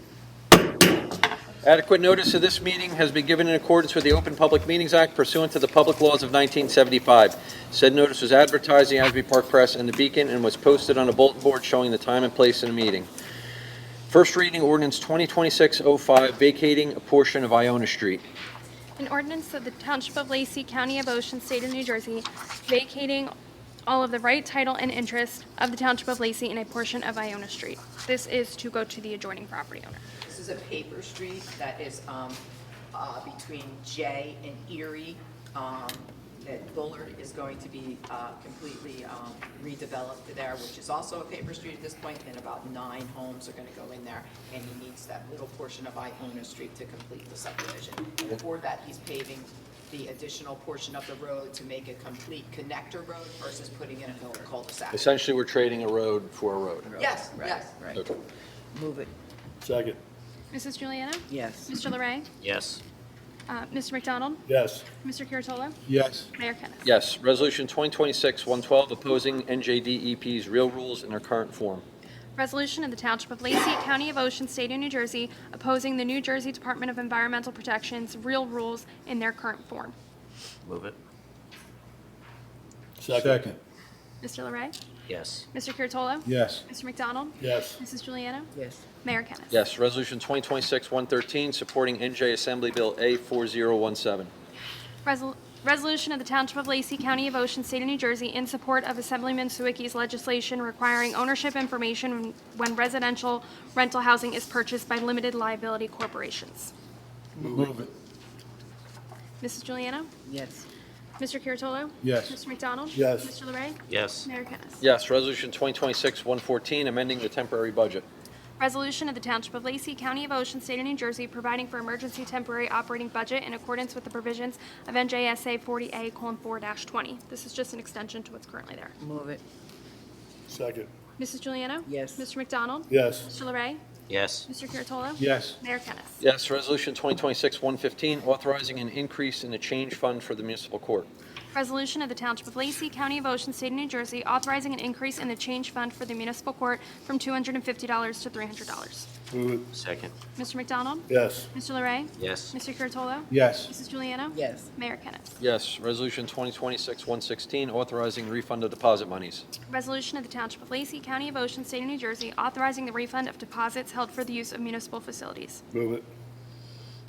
Adequate notice of this meeting has been given in accordance with the Open Public Meetings Act pursuant to the public laws of 1975. Said notice was advertised in the Asbury Park Press and the Beacon and was posted on a bulletin board showing the time and place of the meeting. First reading ordinance 2026-05 vacating a portion of Iona Street. An ordinance of the Township of Lacey, County of Ocean, State of New Jersey, vacating all of the right, title, and interest of the Township of Lacey in a portion of Iona Street. This is to go to the adjoining property owner. This is a paper street that is between Jay and Erie. That Bullard is going to be completely redeveloped there, which is also a paper street at this point, and about 9 homes are going to go in there, and he needs that little portion of Iona Street to complete the subdivision. And for that, he's paving the additional portion of the road to make a complete connector road versus putting in a cul-de-sac. Essentially, we're trading a road for a road. Yes, yes. Right, Okay. move it, Second. Mrs. Juliana? yes. Mr. LeRae? Yes. Mr. McDonald? Yes. Mr. Curatolo? Yes. Mayor Kennas? Yes, Resolution 2026-112 opposing NJDEP's real rules in their current form. Resolution of the Township of Lacey, County of Ocean, State of New Jersey, opposing the New Jersey Department of Environmental Protection's real rules in their current form. Move it. Second. Mr. LeRae? Yes. Mr. Curatolo? Yes. Mr. McDonald? Yes. Mrs. Juliana? Yes. Mayor Kennas? Yes, Resolution 2026-113 supporting NJ Assembly Bill A4017. Resolution of the Township of Lacey, County of Ocean, State of New Jersey, in support of Assemblyman Sawicki's legislation requiring ownership information when residential rental housing is purchased by limited liability corporations. Move it. Mrs. Juliana? Yes. Mr. Curatolo? Yes. Mr. McDonald? Yes. Mr. LeRae? Yes. Mayor Kennas? Yes, Resolution 2026-114 amending the temporary budget. Resolution of the Township of Lacey, County of Ocean, State of New Jersey, providing for emergency temporary operating budget in accordance with the provisions of NJSA 40A:4-20. This is just an extension to what's currently there. Move it, Second. Mrs. Juliana? Yes. Mr. McDonald? Yes. Mr. LeRae? Yes. Mr. Curatolo? Yes. Mayor Kennas? Yes, Resolution 2026-115 authorizing an increase in the change fund for the municipal court. Resolution of the Township of Lacey, County of Ocean, State of New Jersey, authorizing an increase in the change fund for the municipal court from $250 to $300. Move it. Second. Mr. McDonald? Yes. Mr. LeRae? Yes. Mr. Curatolo? Yes. Mrs. Juliana? yes. Mayor Kennas? Yes, Resolution 2026-116 authorizing refund of deposit monies. Resolution of the Township of Lacey, County of Ocean, State of New Jersey, authorizing the refund of deposits held for the use of municipal facilities. Move it.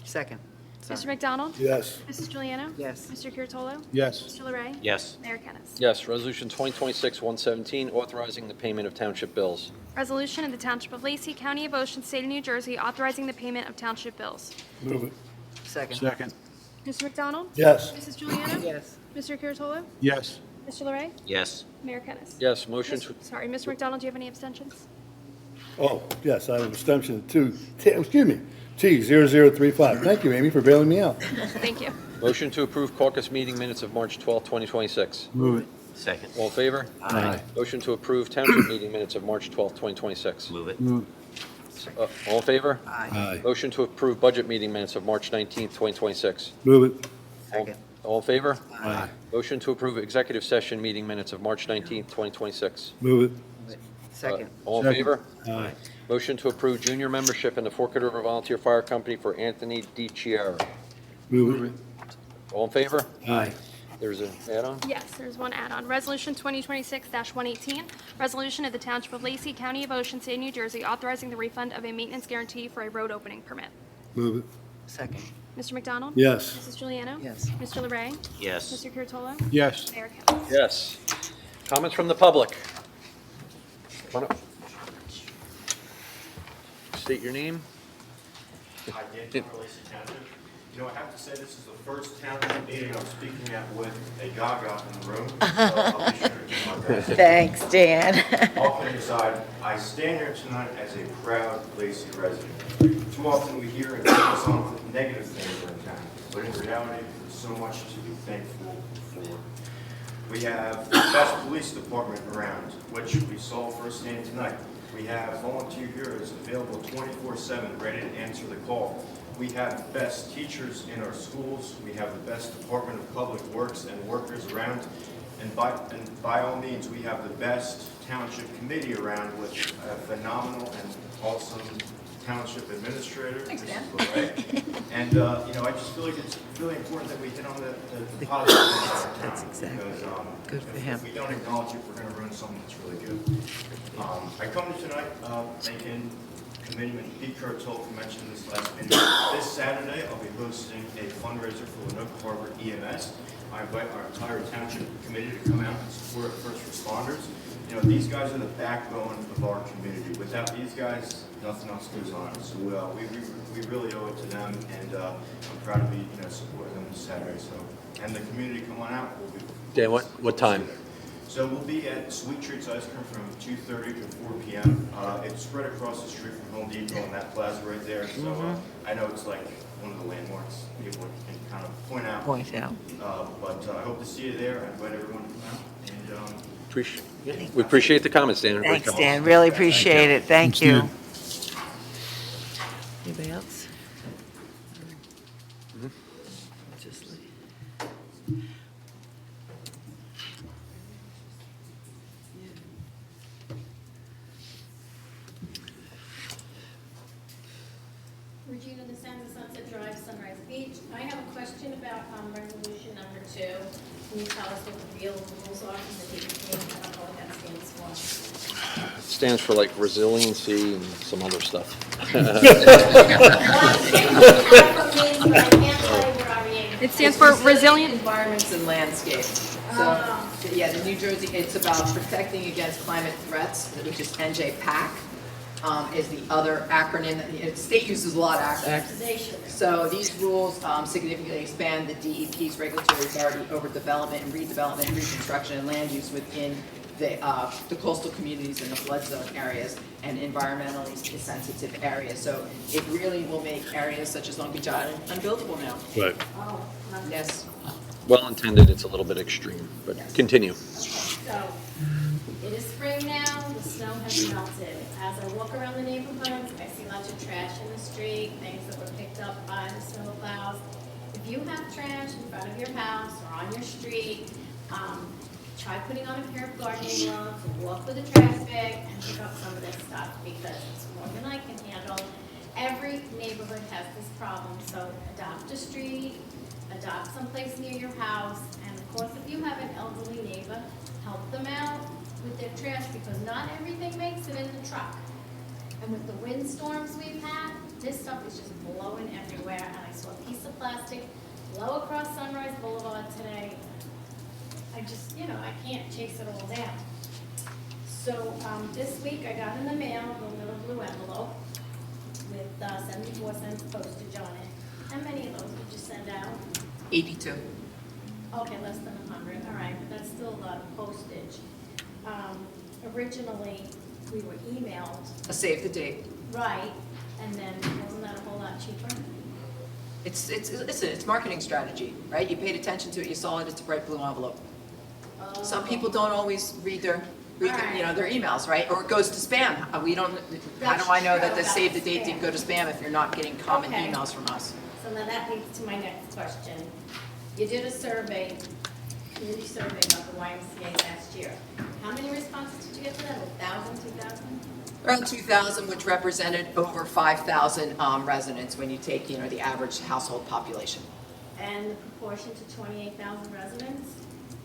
Second, Mr. McDonald? Yes. Mrs. Juliana? yes. Mr. Curatolo? Yes. Mr. LeRae? Yes. Mayor Kennas? Yes, Resolution 2026-117 authorizing the payment of township bills. Resolution of the Township of Lacey, County of Ocean, State of New Jersey, authorizing the payment of township bills. Move it. Second, Second. Mr. McDonald? Yes. Mrs. Juliana? yes. Mr. Curatolo? Yes. Mr. LeRae? Yes. Mayor Kennas? Yes, motion to, Sorry, Mr. McDonald, do you have any abstentions? Oh, yes, I have an abstention T0035. Thank you, Amy, for bailing me out. Thank you. motion to approve caucus meeting minutes of March 12, 2026. Move it. Second. All in favor? Aye. Motion to approve township meeting minutes of March 12, 2026. Move it. Move. All in favor? Aye. Motion to approve budget meeting minutes of March 19, 2026. Move it. Second, All in favor? Aye. Motion to approve executive session meeting minutes of March 19, 2026. Move it. second, All in Second. favor? Aye. Motion to approve junior membership in the Forked River Volunteer Fire Company for Anthony DiChiara. Move it. All in favor? Aye. There's an add-on? Yes, there's one add-on. Resolution 2026-118, resolution of the Township of Lacey, County of Ocean, State of New Jersey, authorizing the refund of a maintenance guarantee for a road opening permit. Move it. second, Mr. McDonald? Yes. Mrs. Juliano? Yes. Mr. Larray? Yes. Mr. Curatolo? Yes. Mayor Kennas. Yes. Comments from the public? Come on up. State your name. Hi, Dan from Lacey Township. You know, I have to say, this is the first township meeting I'm speaking at with a Gaga in the room, so I'll be sure to do my best. Thanks, Dan. All kidding aside, I stand here tonight as a proud Lacey resident. Too often we hear and focus on negative things in town, but in reality, there's so much to be thankful for. We have the best police department around, which we saw firsthand tonight. We have volunteer heroes available 24/7, ready to answer the call. We have the best teachers in our schools. We have the best Department of Public Works and workers around. And by all means, we have the best township committee around with a phenomenal and awesome township administrator. Thanks, Dan. Mrs. Larray. And, you know, I just feel like it's really important that we hit on the positive things in our town. That's exactly. Because, Good for him. if we don't acknowledge it, we're going to ruin something that's really good. I come to tonight thanking Committeeman Pete Curatolo for mentioning this last meeting. This Saturday, I'll be hosting a fundraiser for Lenoka Harbor EMS. I invite our entire township committee to come out and support first responders. You know, these guys are the backbone of our community. Without these guys, nothing else goes on. So we really owe it to them, and I'm proud to be, you know, supporting them this Saturday. So, and the community, come on out. We'll be, Dan, what time? So we'll be at Sweet Treats Ice Cream from 2:30 to 4 p.m. It's spread across the street from Home Depot and that plaza right there. So I know it's like one of the landmarks people can kind of point out. But I hope to see you there. I invite everyone to come out. And We appreciate the comments, Dan. Everybody Thanks, come. Dan. Really appreciate it. Thank Thanks, you. Dan. Anybody else? Just leave. Regina DeSanza, Sunset Drive, Sunrise Beach. I have a question about resolution number 2. Can you tell us what the real rules are for the DEP? I don't know what that stands for. It stands for like resiliency and some other stuff. It stands for resilient. Environments and landscape. So, yeah, the New Jersey, it's about protecting against climate threats, which is NJPAC, is the other acronym. The state uses a lot of acronyms. So these rules significantly expand the DEP's regulatory authority over development and redevelopment, reconstruction, and land use within the coastal communities and the flood zone areas and environmentally sensitive areas. So it really will make areas such as Long Beach Island unbuildable now. Right. Oh, Yes. Well intended, it's a little bit extreme, but continue. so it is spring now, the snow has melted. As I walk around the neighborhoods, I see lots of trash in the street, things that were picked up by the snow plows. If you have trash in front of your house or on your street, try putting on a pair of gardening gloves, walk with a trash bag, and pick up some of this stuff, because it's more than I can handle. Every neighborhood has this problem, so adopt a street, adopt someplace near your house, and of course, if you have an elderly neighbor, help them out with their trash, because not everything makes it in the truck. And with the windstorms we've had, this stuff is just blowing everywhere, and I saw a piece of plastic blow across Sunrise Boulevard today. I just, I can't chase it all down. So, this week I got in the mail a little blue envelope with 74 cents postage on it. How many of those did you send out? 82. Okay, less than 100, all right, but that's still a lot of postage. Originally, we were emailed, A save the date. right, and then wasn't that a whole lot cheaper? It's marketing strategy, right? You paid attention to it, you saw it, it's a bright blue envelope. Some people don't always read their emails, right? Or it goes to spam. How do I know that the save the date didn't go to spam if you're not getting common Okay. emails from us? So now that leads to my next question. You did a survey, community survey about the YMCA last year. How many responses did you get to that? 1,000, 2,000? Around 2,000, which represented over 5,000 residents when you take, the average household population. And the proportion to 28,000 residents?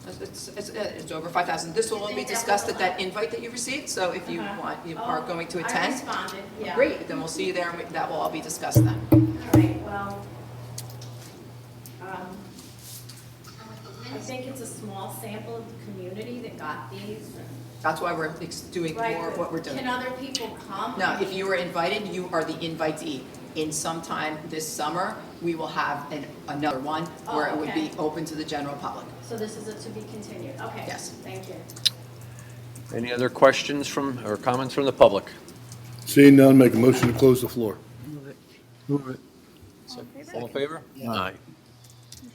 It's over 5,000. This will only be discussed at that invite that you received, so if you are going to I attend, responded, yeah. great, then we'll see you there, and that will all be discussed then. All right, well, I think it's a small sample of the community that got these. That's why we're doing more of what we're doing. Can other people come? No, if you were invited, you are the invitee. In sometime this summer, we will have another one where it would be okay. open to the general public. So this is a to be continued, okay. Yes. Thank you. Any other questions or comments from the public? Seeing none, make a motion to close the floor. Move it. All in favor? Aye.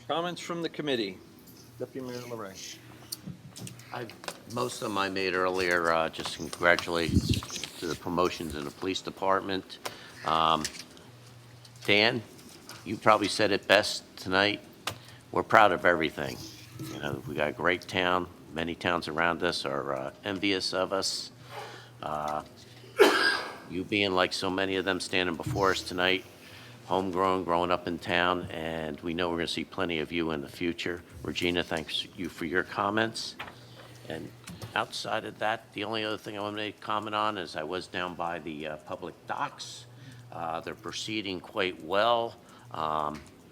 Comments from the committee? Deputy Mayor LaRey. Most of them I made earlier, just congratulations to the promotions in the police department. Dan, you probably said it best tonight. We're proud of everything. You know, we got a great town. Many towns around us are envious of us. You being like so many of them standing before us tonight, homegrown, growing up in town, and we know we're going to see plenty of you in the future. Regina, thanks you for your comments. And outside of that, the only other thing I want to make comment on is I was down by the public docks. They're proceeding quite well.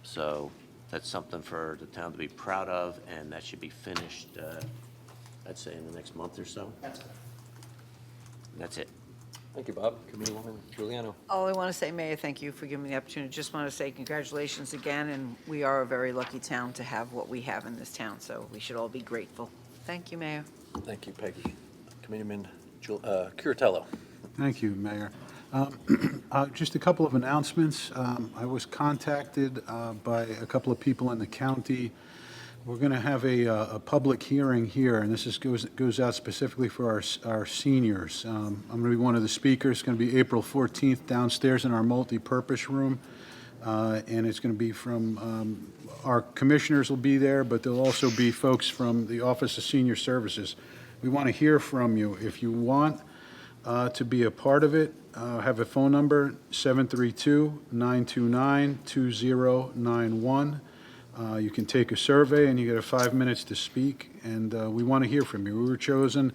So that's something for the town to be proud of, and that should be finished, I'd say, in the next month or so. That's it. Thank you, Bob. Committeewoman Giuliano. All I want to say, Mayor, thank you for giving me the opportunity. Just want to say congratulations again, and we are a very lucky town to have what we have in this town, so we should all be grateful. Thank you, Mayor. Thank you, Peggy. Committeeman Curatello. Thank you, Mayor. Just a couple of announcements. I was contacted by a couple of people in the county. We're going to have a public hearing here, and this goes out specifically for our seniors. I'm going to be one of the speakers. It's going to be April 14th downstairs in our multi-purpose room, and it's going to be from our commissioners will be there, but there'll also be folks from the Office of Senior Services. We want to hear from you. If you want to be a part of it, have a phone number, 732-929-2091. You can take a survey, and you get 5 minutes to speak, and we want to hear from you. We were chosen,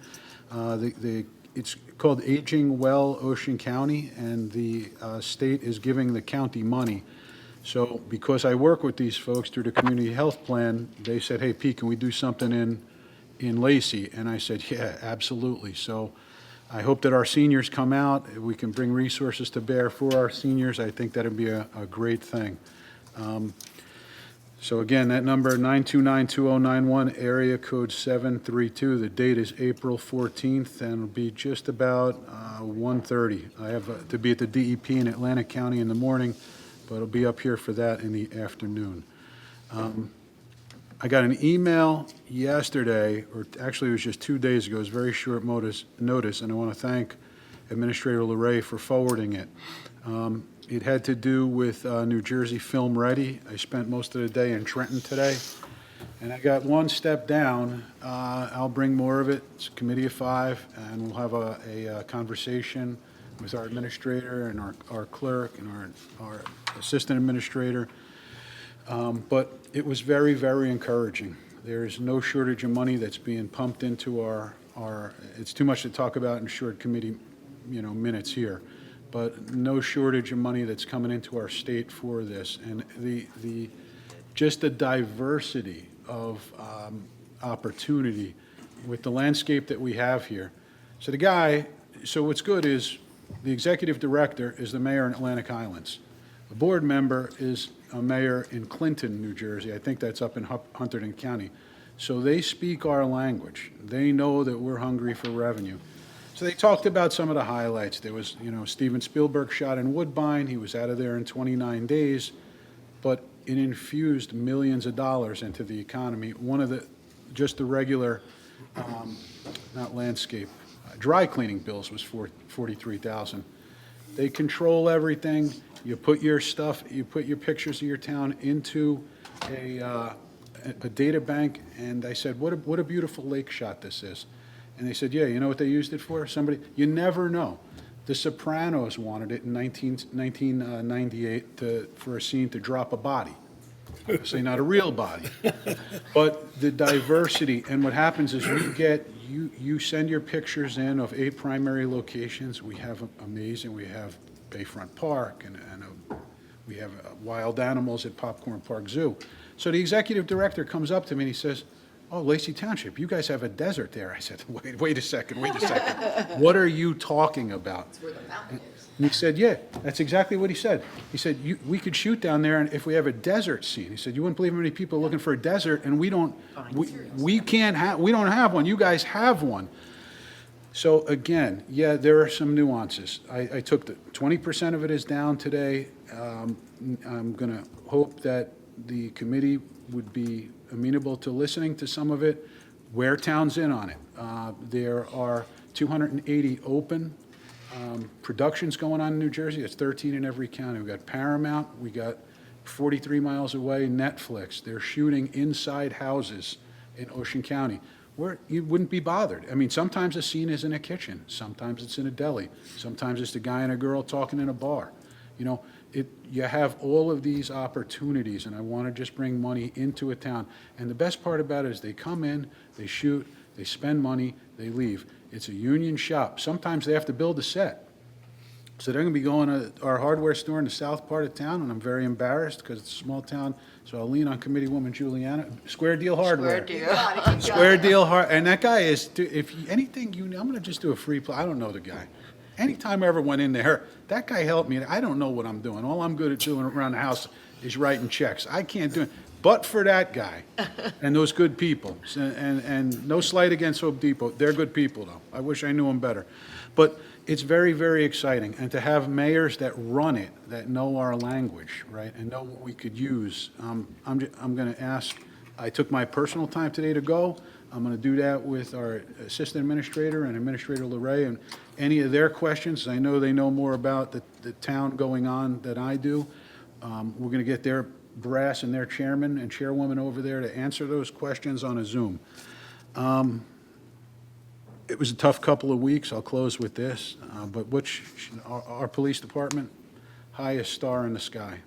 it's called Aging Well Ocean County, and the state is giving the county money. So because I work with these folks through the community health plan, they said, hey, Pete, can we do something in Lacey? And I said, yeah, absolutely. So I hope that our seniors come out. If we can bring resources to bear for our seniors, I think that'd be a great thing. So again, that number, 929-2091, area code 732. The date is April 14th, and it'll be just about 1:30. I have to be at the DEP in Atlantic County in the morning, but I'll be up here for that in the afternoon. I got an email yesterday, or actually it was just 2 days ago. It was very short notice, and I want to thank Administrator LaRey for forwarding it. It had to do with New Jersey Film Ready. I spent most of the day in Trenton today, and I got one step down. I'll bring more of it. It's a committee of 5, and we'll have a conversation with our administrator and our clerk and our assistant administrator. But it was very, very encouraging. There is no shortage of money that's being pumped into our it's too much to talk about in short committee, minutes here, but no shortage of money that's coming into our state for this. And just the diversity of opportunity with the landscape that we have here. So what's good is the executive director is the mayor in Atlantic Highlands. The board member is a mayor in Clinton, New Jersey. I think that's up in Hunterdon County. So they speak our language. They know that we're hungry for revenue. So they talked about some of the highlights. There was, Steven Spielberg shot in Woodbine. He was out of there in 29 days, but it infused millions of dollars into the economy. Just the regular, not landscape, dry cleaning bills was $43,000. They control everything. You put your pictures of your town into a data bank, and I said, what a beautiful lake shot this is. And they said, yeah, you know what they used it for? You never know. The Sopranos wanted it in 1998 for a scene to drop a body. Obviously not a real body. But the diversity, and what happens is you send your pictures in of 8 primary locations. We have we have Bayfront Park, and We have wild animals at Popcorn Park Zoo. So the executive director comes up to me and he says, "Oh, Lacey Township, you guys have a desert there." I said, wait a second. What are you talking about? It's where the mountain is. And he said, yeah, that's exactly what he said. He said, we could shoot down there and if we have a desert scene. He said, you wouldn't believe how many people are looking for a desert and we don't have one. You guys have one. So again, yeah, there are some nuances. I took 20% of it is down today. I'm going to hope that the committee would be amenable to listening to some of it. Ware Town's in on it. There are 280 open productions going on in New Jersey. That's 13 in every county. We've got Paramount. We got 43 miles away, Netflix. They're shooting inside houses in Ocean County where you wouldn't be bothered. I mean, sometimes a scene is in a kitchen. Sometimes it's in a deli. Sometimes it's the guy and a girl talking in a bar. You know, you have all of these opportunities, and I want to just bring money into a town. And the best part about it is they come in, they shoot, they spend money, they leave. It's a union shop. Sometimes they have to build a set. So they're going to be going to our hardware store in the south part of town, and I'm very embarrassed because it's a small town, so I'll lean on Committeewoman Juliana. Square Deal Hardware. Square Deal Hardware. And that guy is, anything I'm going to just do a free play. I don't know the guy. Anytime I ever went in there, that guy helped me. I don't know what I'm doing. All I'm good at doing around the house is writing checks. I can't do it. But for that guy and those good people, and no slight against Hope Depot, they're good people, though. I wish I knew them better. But it's very, very exciting. And to have mayors that run it, that know our language, right, and know what we could use. I'm going to ask, I took my personal time today to go. I'm going to do that with our assistant administrator and Administrator LeRae, and any of their questions. I know they know more about the town going on than I do. We're going to get their brass and their chairman and chairwoman over there to answer those questions on a Zoom. It was a tough couple of weeks. I'll close with this. But our police department, highest star in the sky.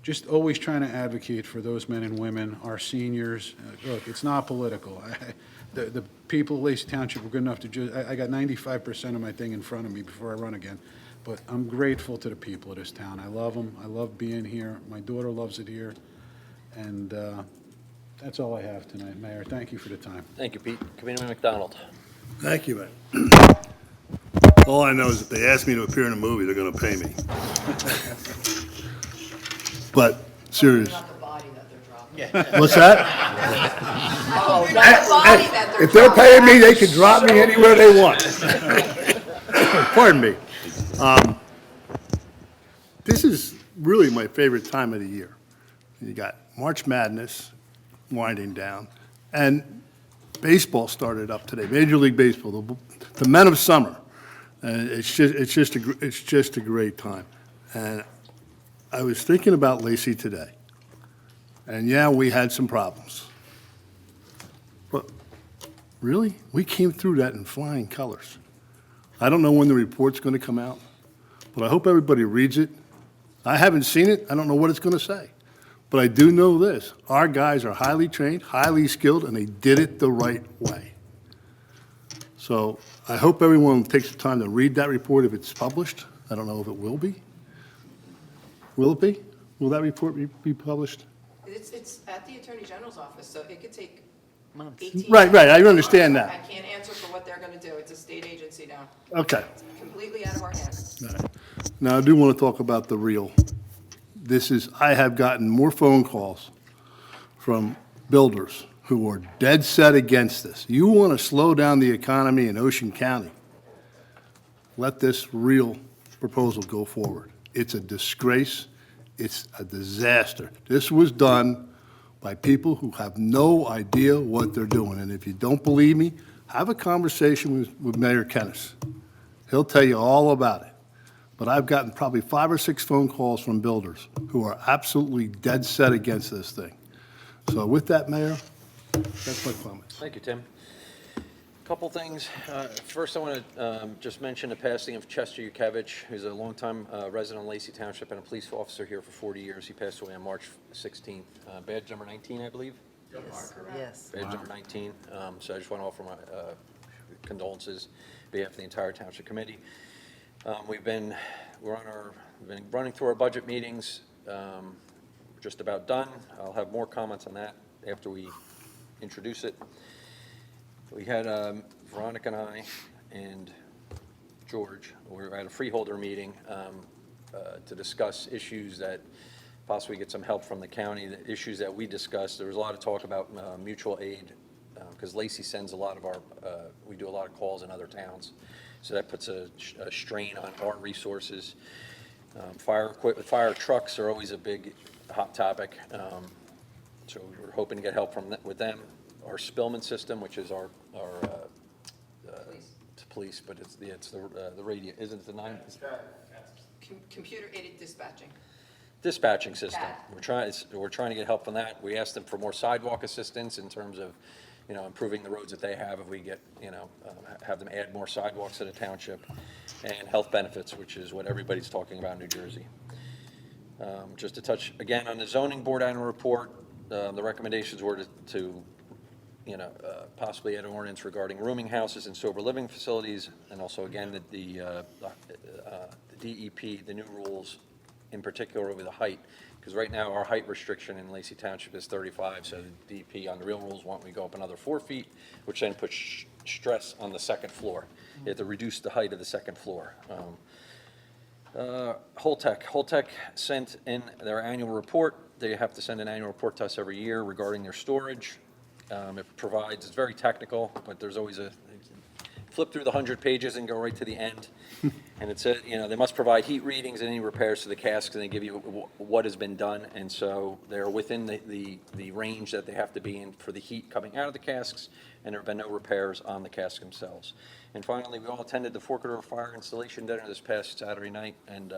Just always trying to advocate for those men and women, our seniors. Look, it's not political. The people of Lacey Township were good enough to I got 95% of my thing in front of me before I run again. But I'm grateful to the people of this town. I love them. I love being here. My daughter loves it here. And that's all I have tonight, Mayor. Thank you for the time. Thank you, Pete. Committeeman McDonald. Thank you, man. All I know is if they ask me to appear in a movie, they're going to pay me. But serious. Not the body that they're dropping. What's that? Oh, not the body that they're If they're dropping. paying me, they can drop me anywhere they want. Pardon me. This is really my favorite time of the year. You got March Madness winding down, and baseball started up today, Major League Baseball, the men of summer. And it's just a great time. And I was thinking about Lacey today, and yeah, we had some problems. But really, we came through that in flying colors. I don't know when the report's going to come out, but I hope everybody reads it. I haven't seen it. I don't know what it's going to say. But I do know this. Our guys are highly trained, highly skilled, and they did it the right way. So I hope everyone takes the time to read that report if it's published. I don't know if it will be. Will it be? Will that report be published? It's at the Attorney General's office, so it could take 18 Right, I understand that. I can't answer for what they're going to do. It's a state agency now. Okay. It's completely out of our hands. All right. Now, I do want to talk about the real. I have gotten more phone calls from builders who are dead set against this. You want to slow down the economy in Ocean County, let this real proposal go forward. It's a disgrace. It's a disaster. This was done by people who have no idea what they're doing. And if you don't believe me, have a conversation with Mayor Kennis. He'll tell you all about it. But I've gotten probably 5 or 6 phone calls from builders who are absolutely dead set against this thing. So with that, Mayor, that's my comments. Thank you, Tim. Couple things. First, I want to just mention the passing of Chester Yukevich, who's a longtime resident of Lacey Township and a police officer here for 40 years. He passed away on March 16th. Badge number 19, I believe? Yes. Badge number 19. So I just want to offer my condolences on behalf of the entire Township Committee. We've been running through our budget meetings. We're just about done. I'll have more comments on that after we introduce it. We had Veronica and I and George, we were at a freeholder meeting to discuss issues that possibly get some help from the county, the issues that we discussed. There was a lot of talk about mutual aid, because Lacey sends a lot of our, we do a lot of calls in other towns. So that puts a strain on our resources. Fire equipment, fire trucks are always a big hot topic. So we're hoping to get help with them. Our Spillman system, which is our police, but it's the radio, isn't it the nine? Computer-aided dispatching. Dispatching system. CAD. We're trying to get help from that. We asked them for more sidewalk assistance in terms of, improving the roads that they have if we get, have them add more sidewalks to the township, and health benefits, which is what everybody's talking about in New Jersey. Just to touch again on the zoning board annual report, the recommendations were to possibly add an ordinance regarding rooming houses and sober living facilities, and also again the DEP, the new rules in particular over the height, because right now our height restriction in Lacey Township is 35, so the DEP on the real rules want we go up another 4 feet, which then puts stress on the second floor. You have to reduce the height of the second floor. Holtec sent in their annual report. They have to send an annual report to us every year regarding their storage. It provides, it's very technical, but there's always flip through the 100 pages and go right to the end. And it says, they must provide heat readings and any repairs to the casks, and they give you what has been done. And so they're within the range that they have to be in for the heat coming out of the casks, and there have been no repairs on the casks themselves. And finally, we all attended the Forked River Fire Installation Dinner this past Saturday night, and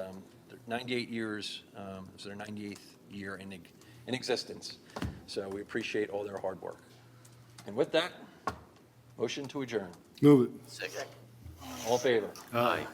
98 years, it was their 98th year in existence. So we appreciate all their hard work. And with that, motion to adjourn. Move it. Second. All in favor? Aye.